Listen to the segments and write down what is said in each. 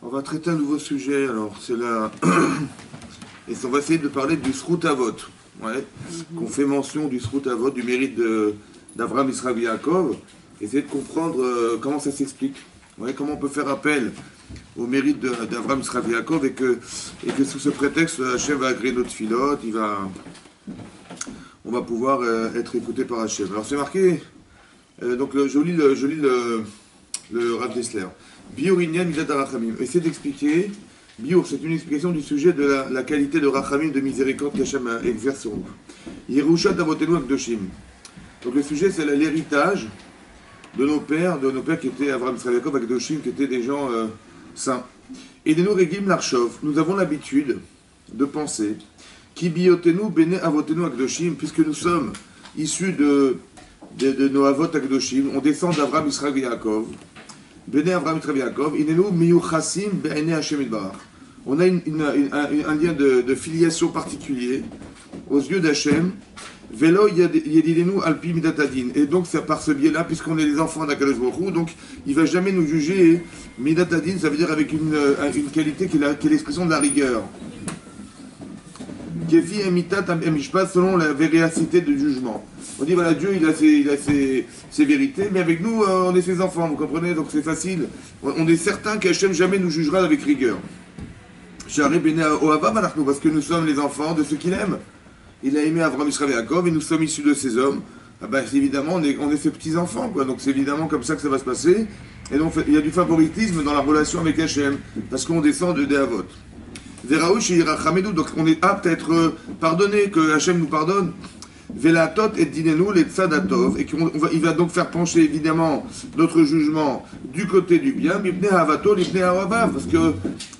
On va traiter un nouveau sujet, alors c'est la... Et on va essayer de parler du Srout Avot. Ouais. Qu'on fait mention du Srout Avot, du mérite d'Avraham, Israël et Yaakov. Essayer de comprendre comment ça s'explique. Ouais, comment on peut faire appel au mérite d'Avraham, Israël et Yaakov et que sous ce prétexte, Hachem va agréer notre filote, on va pouvoir être écouté par Hachem. Alors c'est marqué, donc je lis le Rav Dessler. Biur Inyan Midat Rachamim. Essayez d'expliquer. Biur, c'est une explication du sujet de la qualité de Rachamim, de miséricorde qu'Hachem exerce sur nous. Yerushat Avotenu Akdoshim. Donc le sujet, c'est l'héritage de nos pères qui étaient Avraham, Israël, Yaakov, Akdoshim, qui étaient des gens saints. Et de nous Regim Larchov, nous avons l'habitude de penser Ki biotenu bene avotenu Akdoshim, puisque nous sommes issus de nos avot Akdoshim, on descend d'Avraham, Israël et Yaakov. Bene Avraham Israël Yaakov, inenu miyuchasim be'ene Hashem Yitbarach. On a un lien de filiation particulier aux yeux d'Hachem. Velo yedilenu alpi midatadin. Et donc c'est par ce biais-là, puisqu'on est les enfants d'Akadosh Baruch Hu, donc il va jamais nous juger midatadin, ça veut dire avec une qualité qui est l'expression de la rigueur. Kefi emitat amishpat, selon la véracité du jugement. On dit voilà, Dieu il a ses vérités, mais avec nous on est ses enfants, vous comprenez, donc c'est facile. On est certain qu'Hachem jamais nous jugera avec rigueur. Parce que nous sommes les enfants de ceux qu'il aime. Il a aimé Avraham, Israël et Yaakov, et nous sommes issus de ces hommes. Ah ben, évidemment, on est ses petits-enfants, quoi. Donc c'est évidemment comme ça que ça va se passer. Et donc il y a du favoritisme dans la relation avec Hachem, parce qu'on descend de Dehavot. Donc on est apte à être pardonné, que Hachem nous pardonne. Velatot et dinenu les tzadatov, et il va donc faire pencher évidemment notre jugement du côté du bien,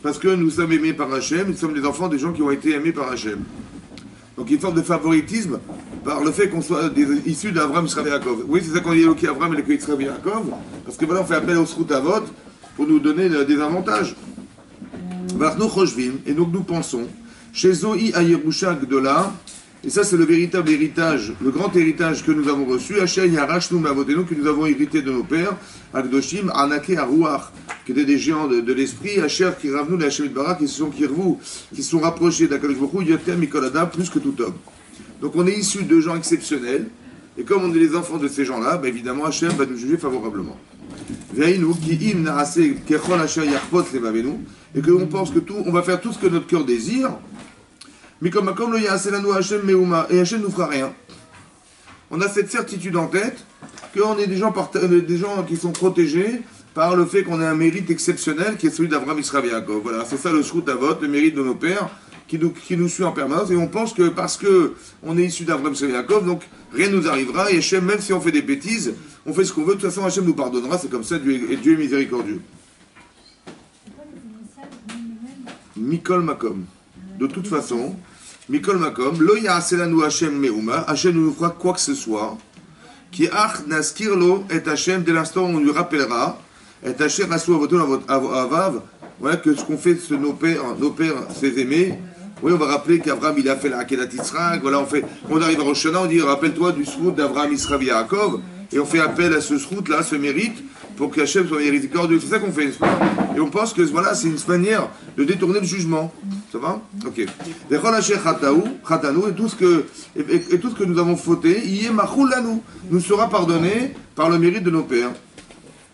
parce que nous sommes aimés par Hachem, nous sommes les enfants des gens qui ont été aimés par Hachem. Donc une forme de favoritisme par le fait qu'on soit issus d'Avraham, Israël et Yaakov. Oui, c'est ça qu'on dit évoqué Avraham et Israël et Yaakov, parce que voilà, on fait appel au Srout Avot pour nous donner des avantages. Et donc nous pensons, chez Zoï Ayerusha Gdola, et ça c'est le véritable héritage, le grand héritage que nous avons reçu, Hachem Yarashnu Mavotenu, que nous avons hérité de nos pères, Akdoshim, Anake Arouach, qui étaient des géants de l'esprit, Hachem Kiravnu, Hachem Yitbarach, qui sont rapprochés d'Akadosh Baruch Hu, Yotem Mikolada, plus que tout homme. Donc on est issus de gens exceptionnels, et comme on est les enfants de ces gens-là, ben évidemment Hachem va nous juger favorablement. Et que on pense que on va faire tout ce que notre cœur désire, mais comme le Yaselanu Hachem Meuma, et Hachem nous fera rien. On a cette certitude en tête qu'on est des gens qui sont protégés par le fait qu'on a un mérite exceptionnel qui est celui d'Avraham, Israël et Yaakov. Voilà, c'est ça le Srout Avot, le mérite de nos pères qui nous suit en permanence, et on pense que parce que on est issu d'Avraham, Israël et Yaakov, donc rien ne nous arrivera, et Hachem, même si on fait des bêtises, on fait ce qu'on veut, de toute façon Hachem nous pardonnera, c'est comme ça, Dieu est miséricordieux. Mikol Makom. De toute façon, Mikol Makom, lo ya'aselanu Hachem meuma, Hachem ne nous fera quoi que ce soit, qui ach naskirlo et Hachem, dès l'instant où on lui rappellera, et Hachem asu avoton avav, voilà que ce qu'on fait de nos pères, ses aimés. Oui, on va rappeler qu'Avraham il a fait la Akedat Yitzhak, voilà, on arrive à Rosh Hashanah, on dit rappelle-toi du Srout d'Avraham, Israël et Yaakov, et on fait appel à ce Srout là, ce mérite, pour qu'Hachem soit miséricordieux. C'est ça qu'on fait, n'est-ce pas? Et on pense que voilà, c'est une manière de détourner le jugement. Ça va? Ok. Et tout ce que nous avons fauté, nous sera pardonné par le mérite de nos pères.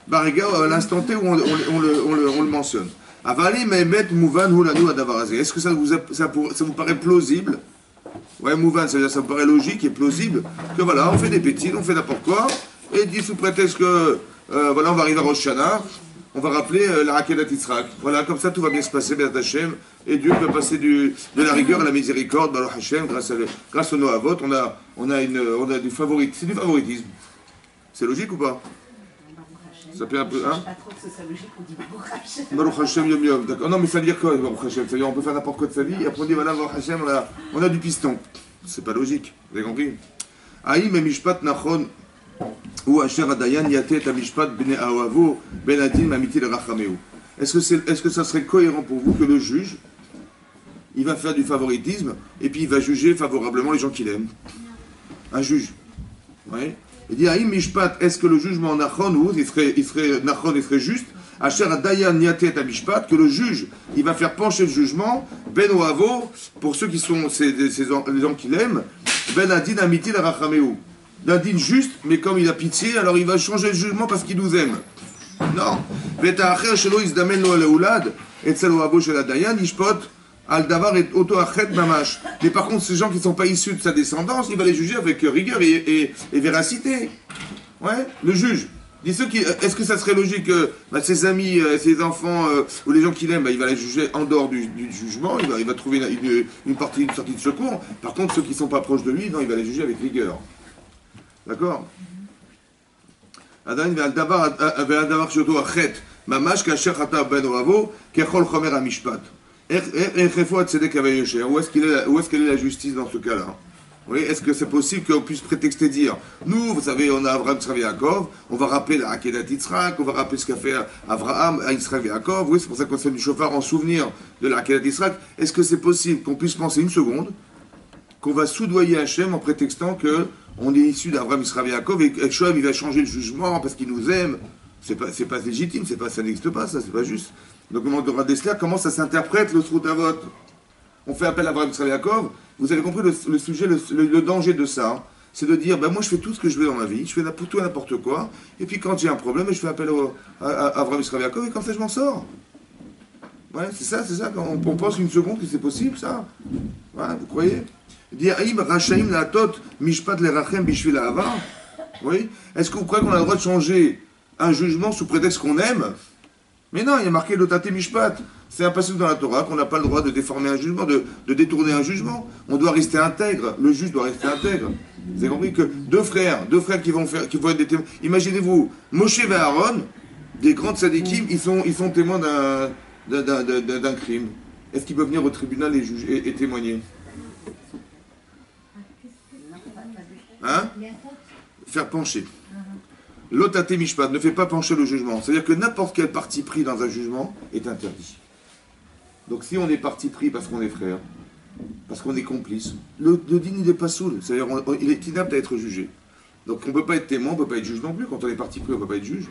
Bariga, à l'instant T où on le mentionne. Est-ce que ça vous paraît plausible? Ouais, Mouvan, ça me paraît logique et plausible que voilà, on fait des bêtises, on fait n'importe quoi, et dit sous prétexte que voilà, on va arriver à Rosh Hashanah, on va rappeler la Akedat Yitzhak. Voilà, comme ça tout va bien se passer, Béat Hashem, et Dieu peut passer de la rigueur à la miséricorde, Baruch Hashem, grâce au Noavot, on a du favoritisme. C'est du favoritisme. C'est logique ou pas? Ça fait un peu, hein? Pas trop que ce soit logique, on dit Baruch Hashem. Baruch Hashem Yom Yom, d'accord. Non, mais ça veut dire quoi, Baruch Hashem? Ça veut dire on peut faire n'importe quoi de sa vie, et après on dit voilà, Baruch Hashem, on a du piston. C'est pas logique, vous avez compris? Aïm et Mishpat Nachon, ou Asher Adayan Yatet Amishpat Bene Ahavo, Ben Adim Amiti le Rachameu. Est-ce que ça serait cohérent pour vous que le juge, il va faire du favoritisme, et puis il va juger favorablement les gens qu'il aime? Un juge. Oui. Il dit Aïm Mishpat, est-ce que le jugement Nachon, il serait Nachon, il serait juste, Asher Dayan Niatet Amishpat, que le juge, il va faire pencher le jugement, Ben Oavo, pour ceux qui sont les gens qu'il aime, Ben Adin Amiti la Rachameu. D'un din juste, mais comme il a pitié, alors il va changer le jugement parce qu'il nous aime. Non. Veta'acher shelo izdamen lo leulad, etzel Oavo shel Dayan, Yishpot, al davar et auto achet mamash. Mais par contre, ces gens qui ne sont pas issus de sa descendance, il va les juger avec rigueur et véracité. Ouais, le juge. Est-ce que ça serait logique que ses amis, ses enfants ou les gens qu'il aime, il va les juger en dehors du jugement, il va trouver une sortie de secours. Par contre, ceux qui ne sont pas proches de lui, non, il va les juger avec rigueur. D'accord. Où est-ce qu'elle est la justice dans ce cas-là? Oui, est-ce que c'est possible qu'on puisse prétexter dire, nous, vous savez, on a Abraham, Yitzhak et Yaakov, on va rappeler la Akedat Yitzhak, on va rappeler ce qu'a fait Abraham, Yitzhak et Yaakov, oui, c'est pour ça qu'on sonne du chauffard en souvenir de la Akedat Yitzhak. Est-ce que c'est possible qu'on puisse penser une seconde qu'on va soudoyer Hachem en prétextant qu'on est issu d'Abraham, Yitzhak et Yaakov et Hachem, il va changer le jugement parce qu'il nous aime? C'est pas légitime, ça n'existe pas, ça, c'est pas juste. Donc, comment Rav Dessler, comment ça s'interprète le Srut Avot? On fait appel à Abraham, Yitzhak et Yaakov. Vous avez compris le sujet, le danger de ça, c'est de dire, moi je fais tout ce que je veux dans ma vie, je fais tout et n'importe quoi, et puis quand j'ai un problème, je fais appel à Abraham, Yitzhak et Yaakov, et comme ça je m'en sors. Ouais, c'est ça, on pense une seconde que c'est possible, ça. Ouais, vous croyez? Dire, Rachaim la'atot mishpat lerachem bishvil ha'ava. Oui. Est-ce que vous croyez qu'on a le droit de changer un jugement sous prétexte qu'on aime? Mais non, il y a marqué l'otate mishpat. C'est un passage dans la Torah qu'on n'a pas le droit de déformer un jugement, de détourner un jugement. On doit rester intègre. Le juge doit rester intègre. Vous avez compris que deux frères qui vont être des témoins. Imaginez-vous, Moshe et Aaron, des grands tzadikim, ils sont témoins d'un crime. Est-ce qu'ils peuvent venir au tribunal et juger et témoigner? Hein? Faire pencher. L'otate mishpat ne fait pas pencher le jugement. C'est-à-dire que n'importe quel parti pris dans un jugement est interdit. Donc si on est parti pris parce qu'on est frère, parce qu'on est complice, le din il n'est pas sourd. C'est-à-dire il est inapte à être jugé. Donc on ne peut pas être témoin, on ne peut pas être juge non plus. Quand on est parti pris, on ne peut pas être juge.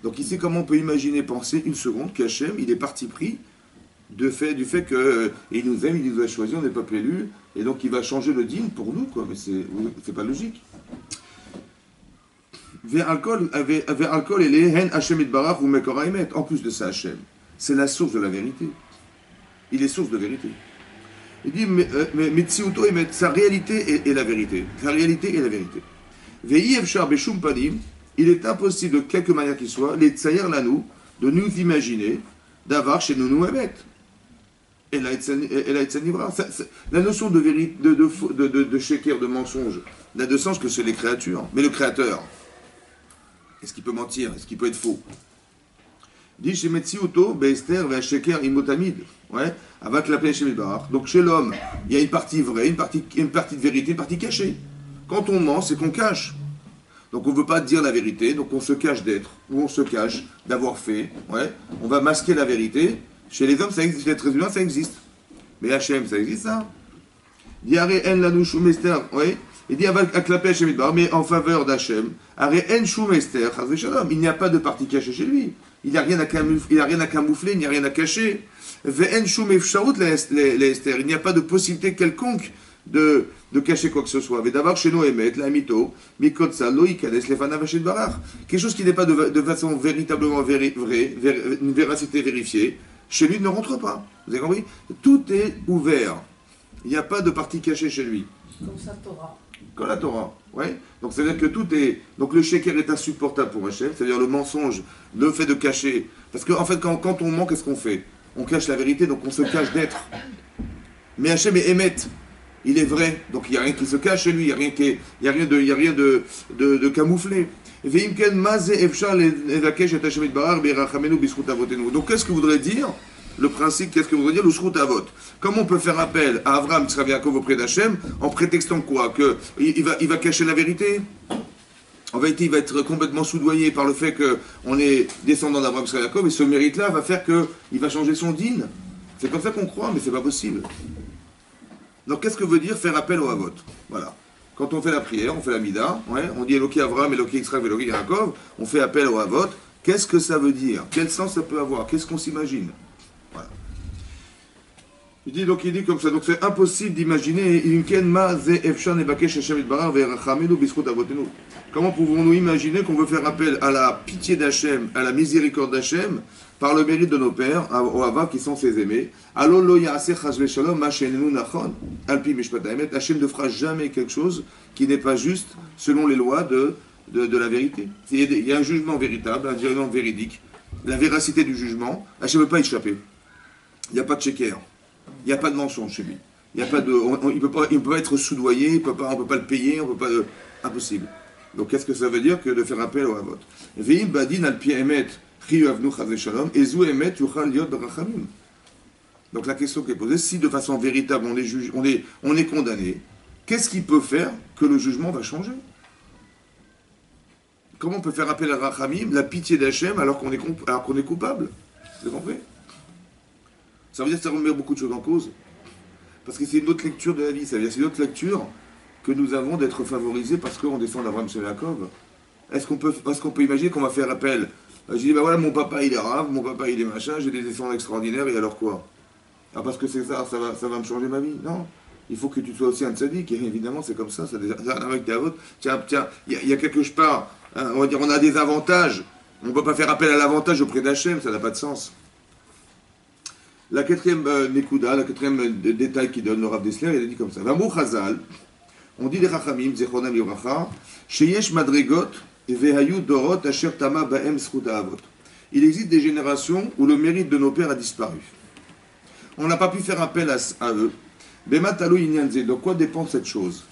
Donc ici, comment on peut imaginer, penser une seconde qu'Hachem, il est parti pris du fait que il nous aime, il nous a choisi, on n'est pas élu, et donc il va changer le din pour nous, quoi. Mais c'est pas logique. En plus de ça, Hachem, c'est la source de la vérité. Il est source de vérité. Il dit, mais sa réalité est la vérité. Sa réalité est la vérité. Il est impossible, de quelque manière qu'il soit, les tsayer lanou, de nous imaginer, d'avoir chez nous émet. Et la notion de vérité, de sheker, de mensonge, n'a de sens que chez les créatures. Mais le créateur, est-ce qu'il peut mentir? Est-ce qu'il peut être faux? Dit chez Metsiuto, Beister, Sheker, Imotamid. Ouais, avec la paix chez Midbar. Donc chez l'homme, il y a une partie vraie, une partie de vérité, une partie cachée. Quand on ment, c'est qu'on cache. Donc on ne veut pas dire la vérité, donc on se cache d'être, ou on se cache d'avoir fait. Ouais, on va masquer la vérité. Chez les hommes, ça existe, chez les êtres humains, ça existe. Mais Hachem, ça existe, ça? Diare en lanouchou mester, oui. Il dit avec la paix chez Midbar, mais en faveur d'Hachem. Are en chou mester, il n'y a pas de partie cachée chez lui. Il n'y a rien à camoufler, il n'y a rien à cacher. Il n'y a pas de possibilité quelconque de cacher quoi que ce soit. Quelque chose qui n'est pas de façon véritablement vraie, une véracité vérifiée, chez lui ne rentre pas. Vous avez compris? Tout est ouvert. Il n'y a pas de partie cachée chez lui. Comme sa Torah. Comme la Torah, oui. Donc c'est-à-dire que tout est... Donc le sheker est insupportable pour Hachem, c'est-à-dire le mensonge, le fait de cacher. Parce qu'en fait, quand on ment, qu'est-ce qu'on fait? On cache la vérité, donc on se cache d'être. Mais Hachem est émet, il est vrai, donc il n'y a rien qui se cache chez lui, il n'y a rien de camouflé. Donc qu'est-ce que voudrait dire le principe? Qu'est-ce que voudrait dire le Shrut Avot? Comment on peut faire appel à Abraham, Yitzhak et Yaakov auprès d'Hachem en prétextant quoi? Qu'il va cacher la vérité? En vérité, il va être complètement soudoyé par le fait qu'on est descendant d'Abraham, Yitzhak et Yaakov, et ce mérite-là va faire qu'il va changer son din. C'est comme ça qu'on croit, mais c'est pas possible. Donc qu'est-ce que veut dire faire appel au Avot? Voilà. Quand on fait la prière, on fait la Mida, ouais, on dit Eloki Avraham, Eloki Yitzhak, Eloki Yaakov, on fait appel au Avot Qu'est-ce que ça veut dire? Quel sens ça peut avoir? Qu'est-ce qu'on s'imagine? Voilà. Il dit comme ça, donc c'est impossible d'imaginer comment pouvons-nous imaginer qu'on veut faire appel à la pitié d'Hachem, à la miséricorde d'Hachem, par le mérite de nos pères, au Hava, qui sont ses aimés. Hachem ne fera jamais quelque chose qui n'est pas juste selon les lois de la vérité. Il y a un jugement véritable, un jugement véridique, la véracité du jugement, Hachem ne peut pas échapper. Il n'y a pas de sheker. Il n'y a pas de mensonge chez lui. Il y a pas de, il ne peut pas être soudoyé, on ne peut pas le payer, impossible. Donc qu'est-ce que ça veut dire que de faire appel au Havot? Donc la question qui est posée, si de façon véritable on est juge, on est condamné, qu'est-ce qui peut faire que le jugement va changer? Comment on peut faire appel à Rachamim, la pitié d'Hachem, alors qu'on est coupable? Vous comprenez? Ça veut dire que ça remet beaucoup de choses en cause. Parce que c'est une autre lecture de la vie. Ça veut dire que c'est une autre lecture que nous avons d'être favorisés parce qu'on descend d'Abraham Yaakov. Est-ce qu'on peut imaginer qu'on va faire appel? Je dis, ben voilà, mon papa il est rave, mon papa il est machin, j'ai des descendants extraordinaires, et alors quoi? Ah, parce que c'est ça va me changer ma vie? Non. Il faut que tu sois aussi un tzaddik, et évidemment c'est comme ça avec tes avots. Tiens, il y a quelque part, hein, on va dire, on a des avantages. On ne peut pas faire appel à l'avantage auprès d'Hachem, ça n'a pas de sens. La quatrième Nekuda, la quatrième détail qui donne le Rav Dessler, il a dit comme ça. Vamou Chazal, on dit les Chachamim, Zechronam Yoracha, Sheyesh Madregot, Vehayu Dorot, Asher Tama Baem Sruta Avot. Il existe des générations où le mérite de nos pères a disparu. On n'a pas pu faire appel à eux. Bematalo Inyanze, de quoi dépend cette chose?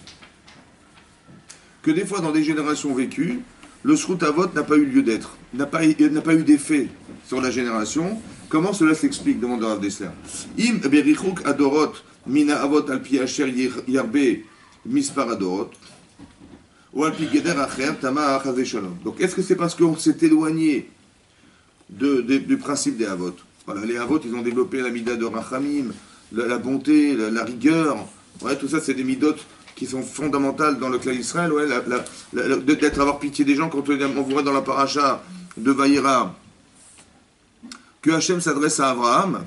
Que des fois, dans des générations vécues, le Shrut Avot n'a pas eu lieu d'être, n'a pas eu d'effet sur la génération. Comment cela s'explique? Demande Rav Dessler. Im berichuk adorot mina avot al pi asher yarbe mispar adorot ou al pi geder acher tama achazé shalom. Donc est-ce que c'est parce qu'on s'est éloigné du principe des avot? Voilà, les avot, ils ont développé la mida de rachamim, la bonté, la rigueur. Ouais, tout ça, c'est des midot qui sont fondamentales dans le clan d'Israël. Ouais, avoir pitié des gens. Quand on voit dans la paracha de Vayera que Hachem s'adresse à Abraham,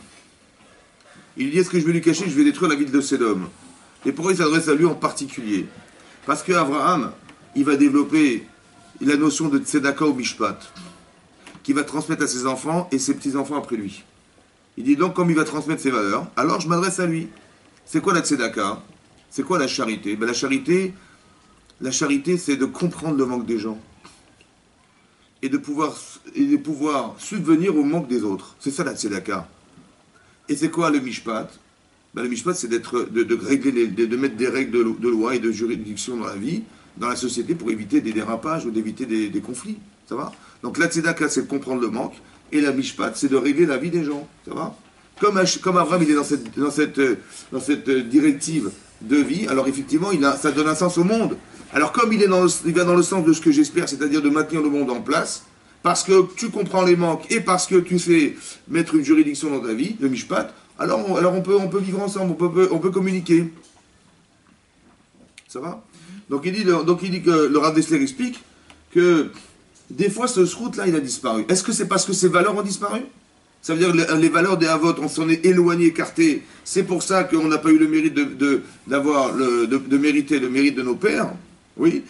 il dit, est-ce que je vais lui cacher? Je vais détruire la ville de Sédom. Et pourquoi il s'adresse à lui en particulier? Parce qu'Abraham, il va développer la notion de tzedaka ou mishpat, qui va transmettre à ses enfants et ses petits-enfants après lui. Il dit donc, comme il va transmettre ses valeurs, alors je m'adresse à lui. C'est quoi la tzedaka? C'est quoi la charité? Ben, la charité, c'est de comprendre le manque des gens et de pouvoir subvenir au manque des autres. C'est ça la tzedaka. Et c'est quoi le mishpat? Ben, le mishpat, c'est de mettre des règles de loi et de juridiction dans la vie, dans la société, pour éviter des dérapages ou d'éviter des conflits. Ça va? Donc la tzedaka, c'est de comprendre le manque, et la mishpat, c'est de régler la vie des gens. Ça va? Comme Abraham, il est dans cette directive de vie, alors effectivement, ça donne un sens au monde. Alors comme il va dans le sens de ce que j'espère, c'est-à-dire de maintenir le monde en place, parce que tu comprends les manques et parce que tu sais mettre une juridiction dans ta vie, le mishpat, alors on peut vivre ensemble, on peut communiquer. Ça va? Donc il dit que le Rav Dessler explique que des fois ce srout-là, il a disparu. Est-ce que c'est parce que ses valeurs ont disparu? Ça veut dire que les valeurs des Havot, on s'en est éloigné, écarté. C'est pour ça qu'on n'a pas eu le mérite de mériter le mérite de nos pères. Oui.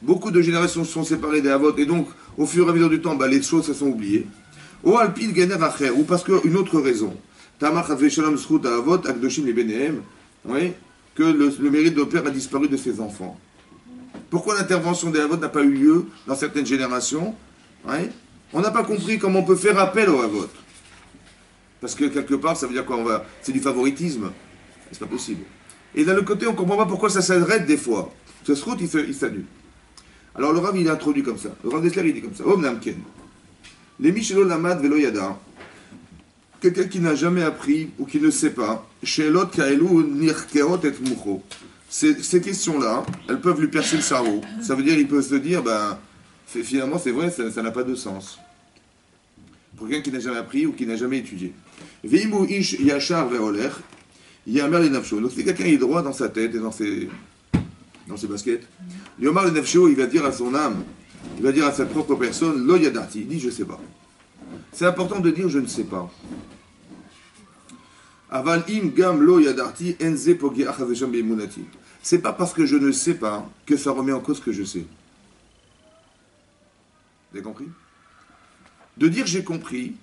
Beaucoup de générations se sont séparées des Havot, et donc, au fur et à mesure du temps, les choses se sont oubliées. Ou parce qu'une autre raison. Oui, que le mérite de nos pères a disparu de ses enfants. Pourquoi l'intervention des Havot n'a pas eu lieu dans certaines générations? Ouais. On n'a pas compris comment on peut faire appel aux Havot. Parce que quelque part, ça veut dire quoi? C'est du favoritisme. C'est pas possible. Et d'un autre côté, on ne comprend pas pourquoi ça s'arrête des fois. Ce srout, il s'annule. Alors le Rav, il a introduit comme ça. Le Rav Dessler, il dit comme ça. Om namken. Les Mishelo Lamad Velo Yada. Quelqu'un qui n'a jamais appris ou qui ne sait pas. Sheelot Kaelu Nirkeot et Mucho. Ces questions-là, elles peuvent lui percer le cerveau. Ça veut dire qu'il peut se dire, finalement, c'est vrai, ça n'a pas de sens. Pour quelqu'un qui n'a jamais appris ou qui n'a jamais étudié. Veimu ish yachar ve'oler, yamer le nafsho. Donc, c'est quelqu'un qui est droit dans sa tête et dans dans ses baskets. Yomar le Nefsho, il va dire à son âme, il va dire à sa propre personne, Lo Yadati, il dit je sais pas. C'est important de dire je ne sais pas. Aval im gam lo yadarti enze pogi achazesham beimunati. C'est pas parce que je ne sais pas que ça remet en cause ce que je sais. Vous avez compris? De dire j'ai compris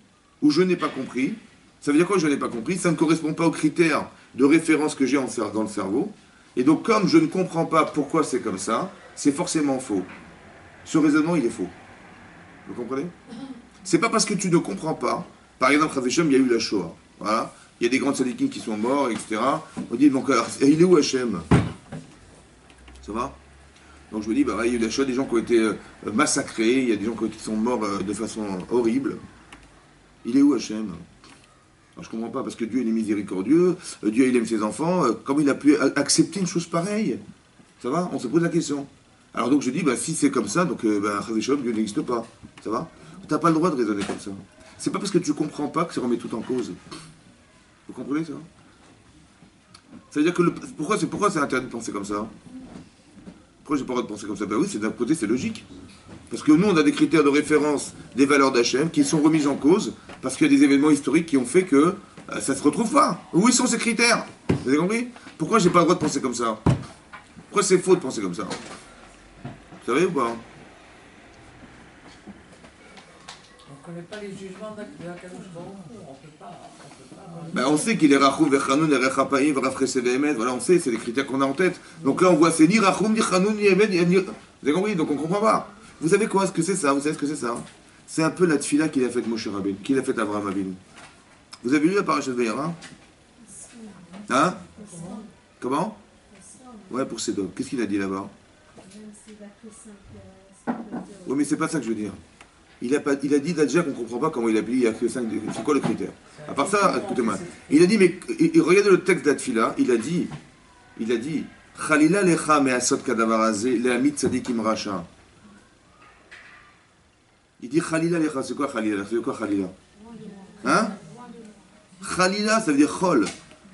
ou je n'ai pas compris, ça veut dire quoi je n'ai pas compris? Ça ne correspond pas aux critères de référence que j'ai dans le cerveau. Et donc comme je ne comprends pas pourquoi c'est comme ça, c'est forcément faux. Ce raisonnement il est faux. Vous comprenez? C'est pas parce que tu ne comprends pas. Par exemple, Hachem, il y a eu la Shoah. Voilà. Il y a des grands tzadikim qui sont morts, etc. On dit, donc, alors, il est où Hachem? Ça va? Donc je me dis, bah, il y a eu la Shoah, des gens qui ont été massacrés, il y a des gens qui sont morts de façon horrible. Il est où Hachem? Alors je comprends pas, parce que Dieu il est miséricordieux, Dieu il aime ses enfants, comment il a pu accepter une chose pareille? Ça va? On se pose la question. Alors donc je dis, bah, si c'est comme ça, donc Hachem, Dieu n'existe pas. Ça va? Tu n'as pas le droit de raisonner comme ça. C'est pas parce que tu ne comprends pas que ça remet tout en cause. Vous comprenez ça? Ça veut dire que pourquoi c'est interdit de penser comme ça? Pourquoi j'ai pas le droit de penser comme ça? Ben oui, d'un côté c'est logique. Parce que nous on a des critères de référence des valeurs d'Hachem qui sont remises en cause parce qu'il y a des événements historiques qui ont fait que ça ne se retrouve pas. Où sont ces critères? Vous avez compris? Pourquoi j'ai pas le droit de penser comme ça? Pourquoi c'est faux de penser comme ça? Vous savez ou pas? On ne connaît pas les jugements d'Akadosh Baruch Hu, on peut pas. Ben on sait qu'il est Rachum, Vechanoun, et Rechapaïm, Vrafresé, Vehemet, voilà, on sait, c'est les critères qu'on a en tête. Donc là, on voit, c'est ni Rachum, ni Chanoun, ni Emet, ni... Vous avez compris? Donc on ne comprend pas. Vous savez quoi, ce que c'est ça? Vous savez ce que c'est ça? C'est un peu la tfila qu'il a faite Moshe Rabbeinu, qu'il a faite Avraham Avinu. Vous avez lu la parashat Vayera? Hein? Comment? Ouais, pour Sédom. Qu'est-ce qu'il a dit là-bas? Oui, mais c'est pas ça que je veux dire. Il a dit déjà qu'on ne comprend pas comment il a dit, il n'y a que 5. C'est quoi le critère? À part ça, écoutez-moi. Il a dit, mais regardez le texte d'Atfila, il a dit, Khalila lecha me'asot kadavarazé, le'amit tzadikim racha. Il dit Khalila lecha, c'est quoi Khalila? C'est quoi Khalila? Hein? Khalila, ça veut dire Chol.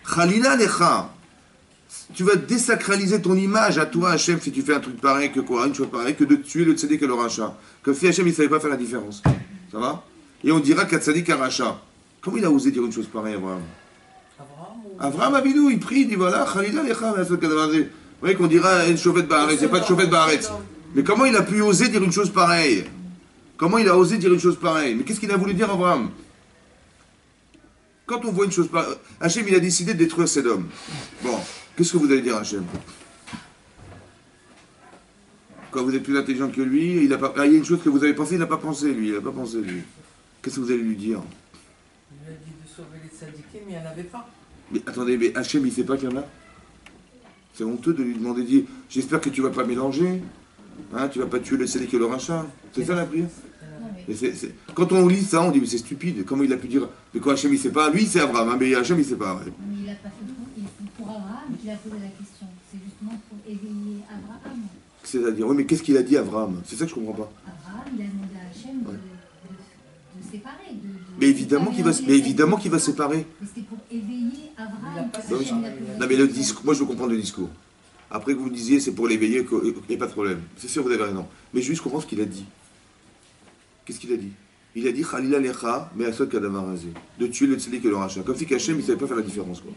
Khalila lecha. Tu vas désacraliser ton image à toi, Hachem, si tu fais un truc pareil que quoi, une chose pareille, que de tuer le tzaddik et le rachat. Comme si Hachem, il ne savait pas faire la différence. Ça va? Et on dira qu'à tzaddik et rachat. Comment il a osé dire une chose pareille, Abraham? Abraham Avinu, il prie, il dit voilà, Khalila lecha, vous voyez qu'on dira une chauffette baaretz, il n'y a pas de chauffette baaretz. Mais comment il a pu oser dire une chose pareille? Comment il a osé dire une chose pareille? Mais qu'est-ce qu'il a voulu dire, Abraham? Quand on voit une chose pareille, Hachem, il a décidé de détruire Sédom. Bon. Qu'est-ce que vous allez dire à Hachem? Quand vous êtes plus intelligent que lui, il y a une chose que vous avez pensé, il n'a pas pensé, lui. Il n'a pas pensé, lui. Qu'est-ce que vous allez lui dire? Il a dit de sauver les tzadikim, mais il n'y en avait pas. Mais attendez, mais Hachem, il ne sait pas qu'il y en a? C'est honteux de lui demander, dire, j'espère que tu ne vas pas mélanger. Hein, tu ne vas pas tuer le tzaddik et le rachat. C'est ça la prière? Quand on lit ça, on dit, mais c'est stupide. Comment il a pu dire? Mais quoi, Hachem, il ne sait pas? Lui, c'est Abraham, hein, mais Hachem, il ne sait pas. Ouais. Mais il n'a pas fait pour Abraham qu'il a posé la question. C'est justement pour éveiller Abraham. C'est-à-dire, oui, mais qu'est-ce qu'il a dit Abraham? C'est ça que je ne comprends pas. Abraham, il a demandé à Hachem de séparer. Mais évidemment qu'il va séparer. Mais c'était pour éveiller Abraham. Non, mais le discours, moi je veux comprendre le discours. Après que vous me disiez c'est pour l'éveiller, il n'y a pas de problème. C'est sûr, vous avez raison. Mais juste comprendre ce qu'il a dit. Qu'est-ce qu'il a dit? Il a dit Khalila lecha me'asot kadavarazé, de tuer le tzaddik et le rachat. Comme si Hachem il ne savait pas faire la différence, quoi.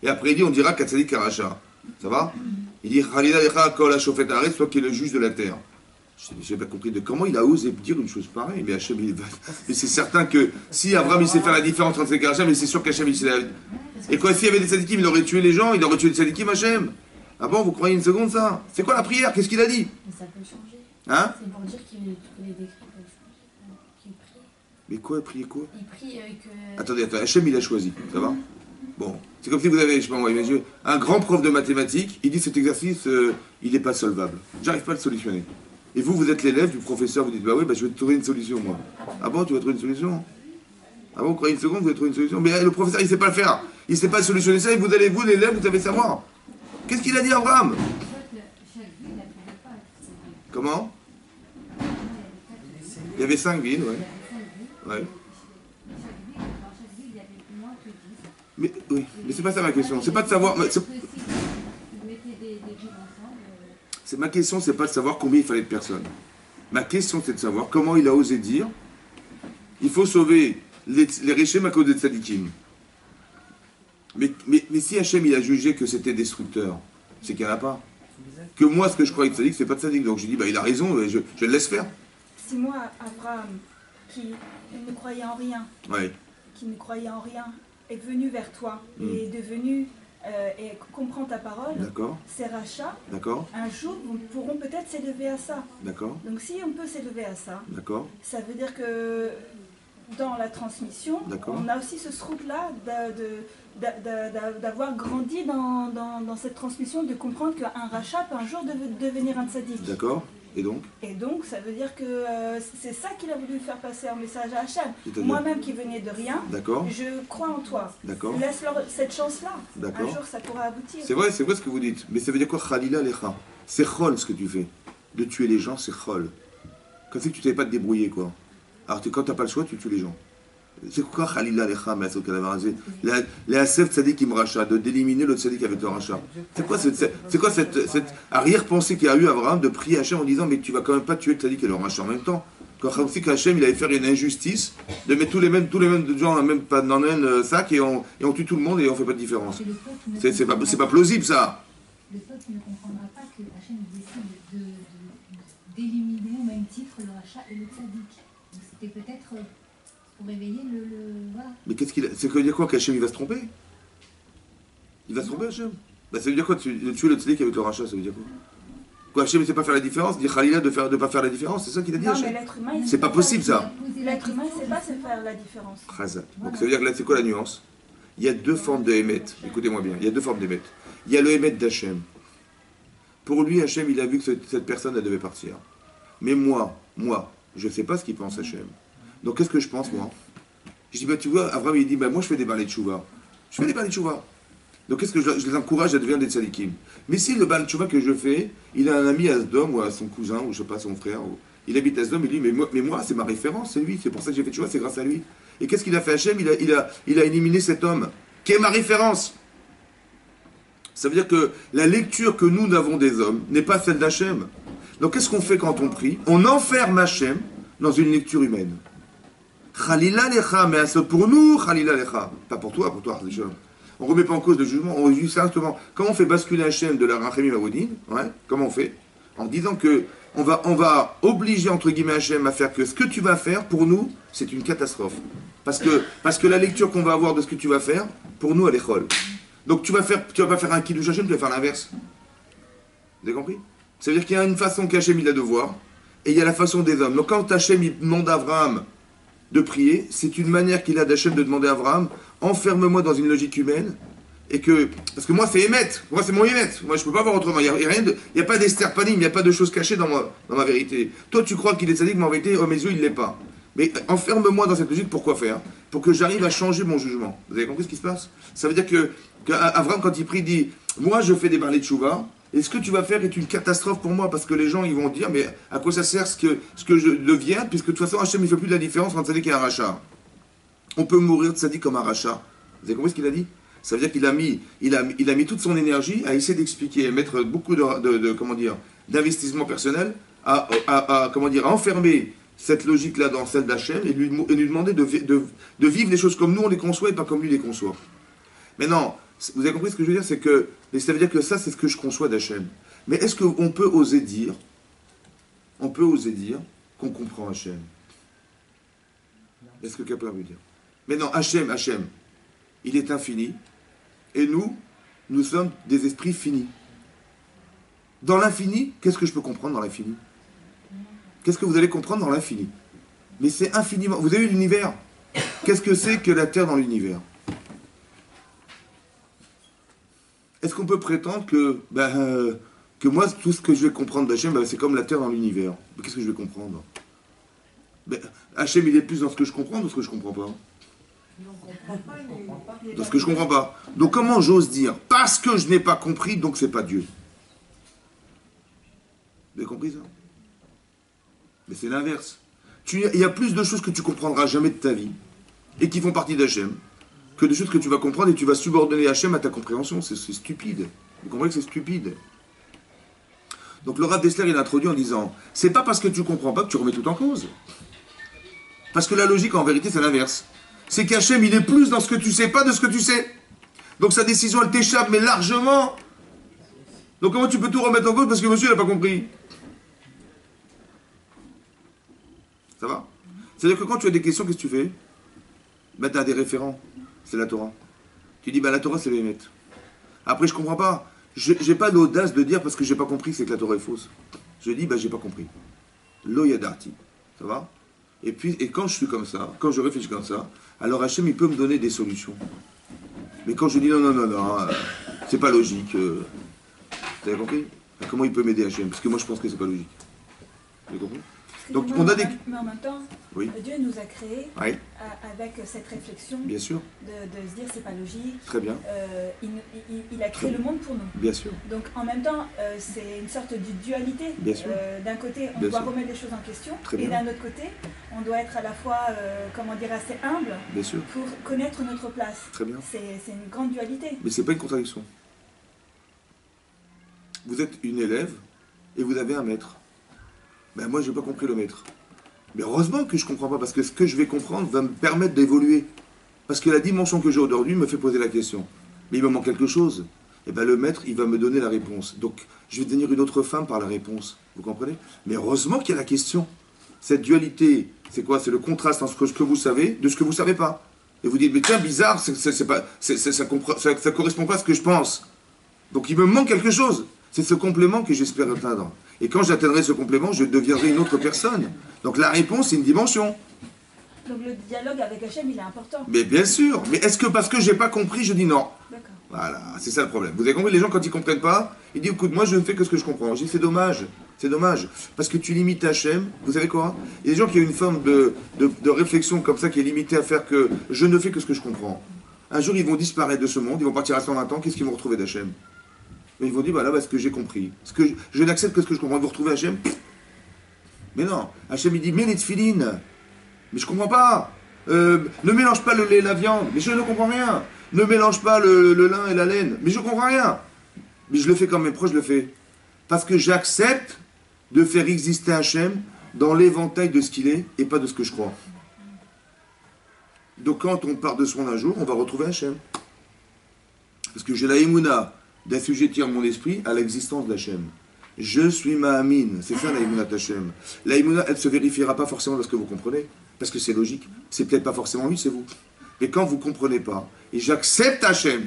Et après il dit on dira qu'à tzaddik et rachat. Ça va? Il dit Khalila lecha kol hashofet haaretz, soit qui est le juge de la terre. Je n'ai pas compris de comment il a osé dire une chose pareille. Mais Hachem, mais c'est certain que si Abraham il sait faire la différence entre tzaddik et rachat, mais c'est sûr qu'Hachem il sait la... Et quoi, s'il y avait des tzaddikim, il aurait tué les gens, il aurait tué les tzaddikim, Hachem. Ah bon, vous croyez une seconde ça? C'est quoi la prière? Qu'est-ce qu'il a dit? Mais ça peut changer. Hein? C'est pour dire que les décrets peuvent changer. Qu'il prie. Mais quoi, prier quoi? Il prie que... Attendez, Hachem il a choisi, ça va? Bon, c'est comme si vous avez, je sais pas moi, imaginez, un grand prof de mathématiques, il dit cet exercice, il n'est pas solvable. J'arrive pas à le solutionner. Et vous, vous êtes l'élève du professeur, vous dites, bah oui, bah, je vais te trouver une solution, moi. Ah bon, tu vas trouver une solution? Ah bon, vous croyez une seconde, vous allez trouver une solution? Mais le professeur, il ne sait pas le faire. Il ne sait pas solutionner ça, et vous allez, vous, l'élève, vous savez savoir. Qu'est-ce qu'il a dit, Abraham? Comment? Il y avait 5 villes, ouais. Ouais. Mais oui, mais c'est pas ça ma question. C'est pas de savoir. Ma question, c'est pas de savoir combien il fallait de personnes. Ma question, c'est de savoir comment il a osé dire il faut sauver les Réchem à cause des tzadikim. Mais si Hachem il a jugé que c'était destructeur, c'est qu'il n'y en a pas. Que moi, ce que je croyais tzadik, c'est pas tzadik. Donc je dis, il a raison, je le laisse faire. Si moi, Abraham, qui ne croyait en rien, Ouais. est venu vers toi et est devenu et comprend ta parole, D'accord. ces rachats, D'accord. un jour, pourront peut-être s'élever à ça. D'accord. Donc si on peut s'élever à ça, D'accord. ça veut dire que dans la transmission, on a aussi ce srout-là d'avoir grandi dans cette transmission, de comprendre qu'un rachat peut un jour devenir un tzaddik. D'accord. Et donc, ça veut dire que c'est ça qu'il a voulu faire passer en message à Hachem. Moi-même qui venais de rien, je crois en toi. Laisse-leur cette chance-là. Un jour, ça pourra aboutir. C'est vrai ce que vous dites. Mais ça veut dire quoi, Khalila Lecha? C'est chol ce que tu fais. De tuer les gens, c'est chol. Comme si tu ne savais pas te débrouiller, quoi. Alors quand tu n'as pas le choix, tu tues les gens. C'est quoi Khalila Lecha, mais les Asef Tzadik im Racha, d'éliminer le Tzadik avec le Racha. C'est quoi cette arrière-pensée qu'il y a eu Abraham de prier Hachem en disant mais tu vas quand même pas tuer le Tzadik et le Racha en même temps. Quand Hachem il allait faire une injustice de mettre tous les mêmes gens dans le même sac et on tue tout le monde et on fait pas de différence. C'est pas plausible ça. Le peuple ne comprendra pas que Hachem décide d'éliminer au même titre le Racha et le Tzadik. Donc c'était peut-être pour réveiller voilà. Mais qu'est-ce qu'il a... C'est que dire quoi qu'Hachem il va se tromper? Il va se tromper Hachem? Ça veut dire quoi tuer le tzaddik avec le rachat, ça veut dire quoi? Hachem ne sait pas faire la différence, dire Khalila de pas faire la différence, c'est ça qu'il a dit non, Hachem? mais l'être humain, c'est pas possible ça. L'être humain ne sait pas faire la différence. Khazat. Donc ça veut dire que là c'est quoi la nuance? Il y a deux formes de Hémet, écoutez-moi bien, il y a deux formes d'Hémet. Il y a le Hémet d'Hachem. Pour lui Hachem il a vu que cette personne elle devait partir. Mais moi, je ne sais pas ce qu'il pense Hachem. Donc qu'est-ce que je pense moi? Je dis tu vois, Abraham il dit moi je fais des balais de chouva. Je fais des balais de chouva. Donc qu'est-ce que je les encourage à devenir des tzadikim. Mais si le balai de chouva que je fais, il a un ami à Sdom ou à son cousin ou je sais pas son frère, il habite à Sdom, il dit mais moi c'est ma référence, c'est lui, c'est pour ça que j'ai fait chouva, c'est grâce à lui. Et qu'est-ce qu'il a fait Hachem? Il a éliminé cet homme qui est ma référence. Ça veut dire que la lecture que nous avons des hommes n'est pas celle d'Hachem. Donc qu'est-ce qu'on fait quand on prie? On enferme Hachem dans une lecture humaine. Khalila lecha, mais pour nous, Khalila lecha. Pas pour toi, Hachem. On ne remet pas en cause le jugement, on dit simplement, comment on fait basculer Hachem de la Rachamim à Odin, comment on fait? En disant que on va obliger, entre guillemets, Hachem à faire que ce que tu vas faire, pour nous, c'est une catastrophe. Parce que la lecture qu'on va avoir de ce que tu vas faire, pour nous, elle est chol. Donc tu vas pas faire un kiddush Hachem, tu vas faire l'inverse. Vous avez compris? Ça veut dire qu'il y a une façon qu'Hachem il a de voir, et il y a la façon des hommes. Donc quand Hachem il demande à Abraham de prier, c'est une manière qu'il a d'Hachem de demander à Abraham, enferme-moi dans une logique humaine, parce que moi c'est Hémet, moi c'est mon Hémet, moi je peux pas voir autrement, il n'y a pas d'esterpanim, il n'y a pas de choses cachées dans ma vérité. Toi tu crois qu'il est sadique, mais en vérité, mes yeux il l'est pas. Mais enferme-moi dans cette logique, pourquoi faire? Pour que j'arrive à changer mon jugement. Vous avez compris ce qui se passe? Ça veut dire que Abraham quand il prie dit, moi je fais des balais de chouva, et ce que tu vas faire est une catastrophe pour moi, parce que les gens ils vont dire, mais à quoi ça sert ce que je deviens, puisque de toute façon Hachem il fait plus de la différence entre tzaddik et un rachat. On peut mourir de tzaddik comme un rachat. Vous avez compris ce qu'il a dit? Ça veut dire qu'il a mis toute son énergie à essayer d'expliquer, à mettre beaucoup d'investissement personnel, à enfermer cette logique-là dans celle d'Hachem et lui demander de vivre les choses comme nous on les conçoit et pas comme lui les conçoit. Maintenant, vous avez compris ce que je veux dire, c'est que ça veut dire que ça c'est ce que je conçois d'Hachem. Mais est-ce qu'on peut oser dire qu'on comprend Hachem? Est-ce que quelqu'un peut dire? Mais non, Hachem, il est infini, et nous sommes des esprits finis. Dans l'infini, qu'est-ce que je peux comprendre dans l'infini? Qu'est-ce que vous allez comprendre dans l'infini? Mais c'est infiniment... Vous avez vu l'univers? Qu'est-ce que c'est que la Terre dans l'univers? Est-ce qu'on peut prétendre que moi, tout ce que je vais comprendre d'Hachem, c'est comme la Terre dans l'univers? Mais qu'est-ce que je vais comprendre? Hachem, il est plus dans ce que je comprends ou dans ce que je comprends pas? Dans ce que je comprends pas. Donc comment j'ose dire? Parce que je n'ai pas compris, donc c'est pas Dieu. Vous avez compris ça? Mais c'est l'inverse. Il y a plus de choses que tu comprendras jamais de ta vie, et qui font partie d'Hachem, que de choses que tu vas comprendre et tu vas subordonner Hachem à ta compréhension. C'est stupide. Vous comprenez que c'est stupide. Donc le Rav Dessler, il a introduit en disant, c'est pas parce que tu comprends pas que tu remets tout en cause. Parce que la logique, en vérité, c'est l'inverse. C'est qu'Hachem, il est plus dans ce que tu sais pas de ce que tu sais. Donc sa décision, elle t'échappe, mais largement. Donc comment tu peux tout remettre en cause parce que monsieur, il n'a pas compris? Ça va? C'est-à-dire que quand tu as des questions, qu'est-ce que tu fais? Ben, tu as des référents. C'est la Torah. Tu dis, ben, la Torah, c'est les Hémet. Après, je comprends pas. J'ai pas l'audace de dire parce que j'ai pas compris que c'est que la Torah est fausse. Je dis, ben, j'ai pas compris. Lo yadarti. Ça va? Et puis, et quand je suis comme ça, quand je réfléchis comme ça, alors Hachem, il peut me donner des solutions. Mais quand je dis non, c'est pas logique. Vous avez compris? Comment il peut m'aider Hachem? Parce que moi, je pense que c'est pas logique. Vous avez compris? Donc on a des... Mais en même temps, oui. Dieu nous a créés avec cette réflexion. Bien sûr. De se dire c'est pas logique. Très bien. Il a créé le monde pour nous. Bien sûr. Donc en même temps, c'est une sorte de dualité. Bien sûr. D'un côté, on doit remettre les choses en question. Et d'un autre côté, on doit être à la fois, assez humble. Bien sûr. Pour connaître notre place. Très bien. C'est une grande dualité. Mais c'est pas une contradiction. Vous êtes une élève et vous avez un maître. Ben moi, j'ai pas compris le maître. Mais heureusement que je comprends pas, parce que ce que je vais comprendre va me permettre d'évoluer. Parce que la dimension que j'ai aujourd'hui me fait poser la question. Mais il me manque quelque chose. Et ben le maître, il va me donner la réponse. Donc, je vais devenir une autre femme par la réponse. Vous comprenez? Mais heureusement qu'il y a la question. Cette dualité, c'est quoi? C'est le contraste entre ce que vous savez de ce que vous savez pas. Et vous dites, mais tiens, bizarre, ça correspond pas à ce que je pense. Donc, il me manque quelque chose. C'est ce complément que j'espère atteindre. Et quand j'atteindrai ce complément, je deviendrai une autre personne. Donc la réponse, c'est une dimension. Donc le dialogue avec Hachem, il est important. Mais bien sûr. Mais est-ce que parce que j'ai pas compris, je dis non? D'accord. Voilà, c'est ça le problème. Vous avez compris, les gens, quand ils comprennent pas, ils disent, écoute, moi je ne fais que ce que je comprends. Je dis, c'est dommage. C'est dommage. Parce que tu limites Hachem. Vous savez quoi? Il y a des gens qui ont une forme de réflexion comme ça qui est limitée à faire que je ne fais que ce que je comprends. Un jour, ils vont disparaître de ce monde, ils vont partir à 120 ans, qu'est-ce qu'ils vont retrouver d'Hachem? Mais ils vont dire, voilà, ce que j'ai compris. Je n'accepte que ce que je comprends. Vous retrouvez Hachem? Mais non. Hachem, il dit, mets les tefilines. Mais je comprends pas. Ne mélange pas le lait et la viande. Mais je ne comprends rien. Ne mélange pas le lin et la laine. Mais je comprends rien. Mais je le fais quand même. Pourquoi je le fais? Parce que j'accepte de faire exister Hachem dans l'éventail de ce qu'il est et pas de ce que je crois. Donc quand on part de soi un jour, on va retrouver Hachem. Parce que j'ai la émouna d'assujettir mon esprit à l'existence d'Hachem. Je suis Ma'amin, c'est ça la émouna d'Hachem. La émouna, elle ne se vérifiera pas forcément parce que vous comprenez, parce que c'est logique. C'est peut-être pas forcément lui, c'est vous. Mais quand vous ne comprenez pas, et j'accepte Hachem,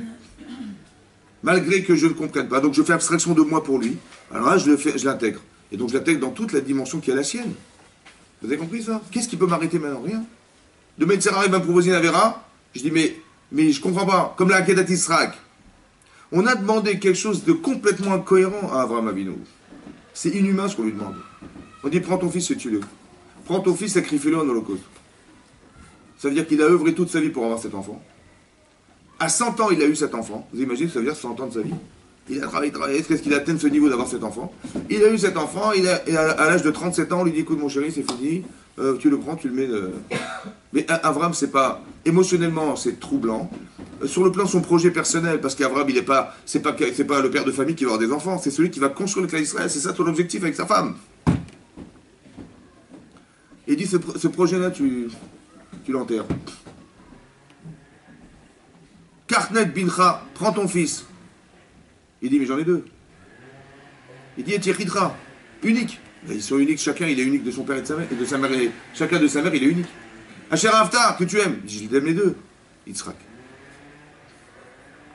malgré que je ne comprenne pas, donc je fais abstraction de moi pour lui, alors là, je l'intègre. Et donc je l'intègre dans toute la dimension qui est la sienne. Vous avez compris ça? Qu'est-ce qui peut m'arrêter maintenant? Rien. De Metzera, il va me proposer une Avera, je dis, mais je comprends pas, comme la Akedat Israq. On a demandé quelque chose de complètement incohérent à Avraham Avinu. C'est inhumain ce qu'on lui demande. On dit, prends ton fils et tue-le. Prends ton fils, sacrifie-le en holocauste. Ça veut dire qu'il a œuvré toute sa vie pour avoir cet enfant. À 100 ans, il a eu cet enfant. Vous imaginez, ça veut dire 100 ans de sa vie. Il a travaillé. Est-ce qu'il atteigne ce niveau d'avoir cet enfant? Il a eu cet enfant, et à l'âge de 37 ans, on lui dit, écoute mon chéri, c'est fini, tu le prends, tu le mets... Mais Avraham, c'est pas... Émotionnellement, c'est troublant. Sur le plan de son projet personnel, parce qu'Avraham, c'est pas le père de famille qui va avoir des enfants, c'est celui qui va construire le clan d'Israël, c'est ça ton objectif avec sa femme. Et il dit, ce projet-là, tu l'enterres. Karnet bincha, prends ton fils. Il dit, mais j'en ai deux. Il dit, et Tiechidra, unique. Ils sont uniques, chacun, il est unique de son père et de sa mère, et de sa mère, chacun de sa mère, il est unique. Asher Avtar, que tu aimes. Il dit, je l'aime les deux. Yitzhak.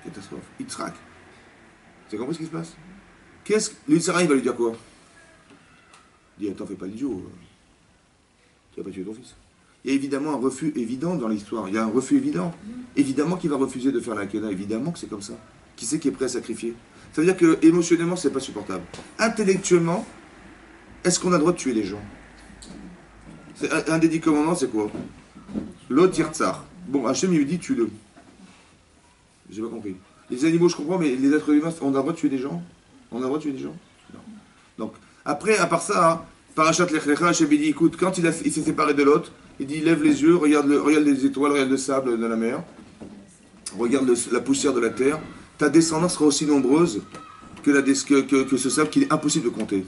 Catastrophe. Yitzhak. Vous avez compris ce qui se passe? Le Sarah, il va lui dire quoi? Il dit, attends, fais pas l'idiot. Tu vas pas tuer ton fils. Il y a évidemment un refus évident dans l'histoire. Il y a un refus évident. Évidemment qu'il va refuser de faire la Kena. Évidemment que c'est comme ça. Qui c'est qui est prêt à sacrifier? Ça veut dire que émotionnellement, c'est pas supportable. Intellectuellement, est-ce qu'on a le droit de tuer les gens? Un des 10 commandements, c'est quoi? L'autre Tirtzar. Bon, Hachem, il lui dit, tue-le. J'ai pas compris. Les animaux, je comprends, mais les êtres humains, on a le droit de tuer des gens? On a le droit de tuer des gens? Non. Donc, après, à part ça, Parashat Lech Lecha, Hachem, il dit, écoute, quand il s'est séparé de l'autre, il dit, lève les yeux, regarde les étoiles, regarde le sable de la mer, regarde la poussière de la terre, ta descendance sera aussi nombreuse que ce savent qu'il est impossible de compter.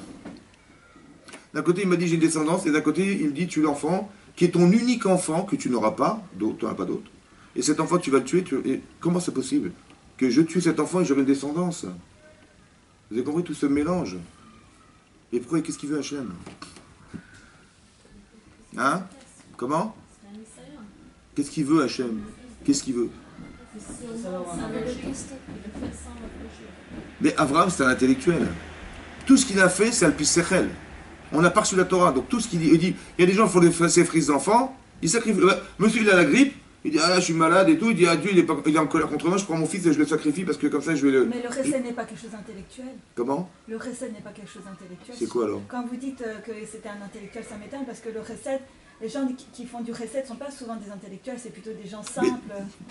D'un côté, il m'a dit j'ai une descendance, et d'un côté, il me dit tu l'enfant, qui est ton unique enfant, que tu n'auras pas, d'autres, tu n'en as pas d'autre. Et cet enfant, tu vas le tuer. Et comment c'est possible que je tue cet enfant et j'aurai une descendance? Vous avez compris tout ce mélange? Et pourquoi, qu'est-ce qu'il veut Hachem? Hein? Comment? Qu'est-ce qu'il veut Hachem? Qu'est-ce qu'il veut? Mais Abraham, c'est un intellectuel. Tout ce qu'il a fait, c'est Alpis Sechel. On n'a pas reçu la Torah. Donc tout ce qu'il dit, il y a des gens qui font des sacrifices d'enfants, ils sacrifient. Monsieur, il a la grippe, il dit, ah là, je suis malade et tout, il dit, ah Dieu, il est en colère contre moi, je prends mon fils et je le sacrifie parce que comme ça, je vais le... Mais le recette n'est pas quelque chose d'intellectuel. Comment? Le recette n'est pas quelque chose d'intellectuel. C'est quoi alors? Quand vous dites que c'était un intellectuel, ça m'étonne parce que le recette, les gens qui font du recette ne sont pas souvent des intellectuels, c'est plutôt des gens simples.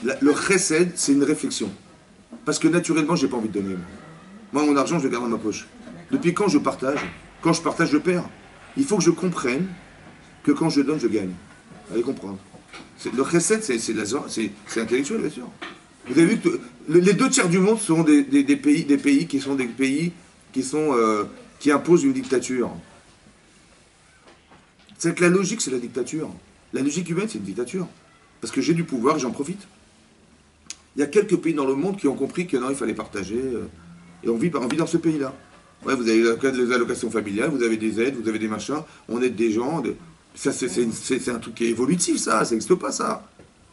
Le recette, c'est une réflexion. Parce que naturellement, j'ai pas envie de donner. Moi, mon argent, je le garde dans ma poche. Depuis quand je partage? Quand je partage, je perds. Il faut que je comprenne que quand je donne, je gagne. Allez comprendre. Le recette, c'est intellectuel, bien sûr. Vous avez vu que les 2 tiers du monde sont des pays qui imposent une dictature. C'est que la logique, c'est la dictature. La logique humaine, c'est une dictature. Parce que j'ai du pouvoir et j'en profite. Il y a quelques pays dans le monde qui ont compris que non, il fallait partager. Et on vit dans ce pays-là. Ouais, vous avez les allocations familiales, vous avez des aides, vous avez des machins, on aide des gens. Ça, c'est un truc qui est évolutif, ça n'existe pas, ça.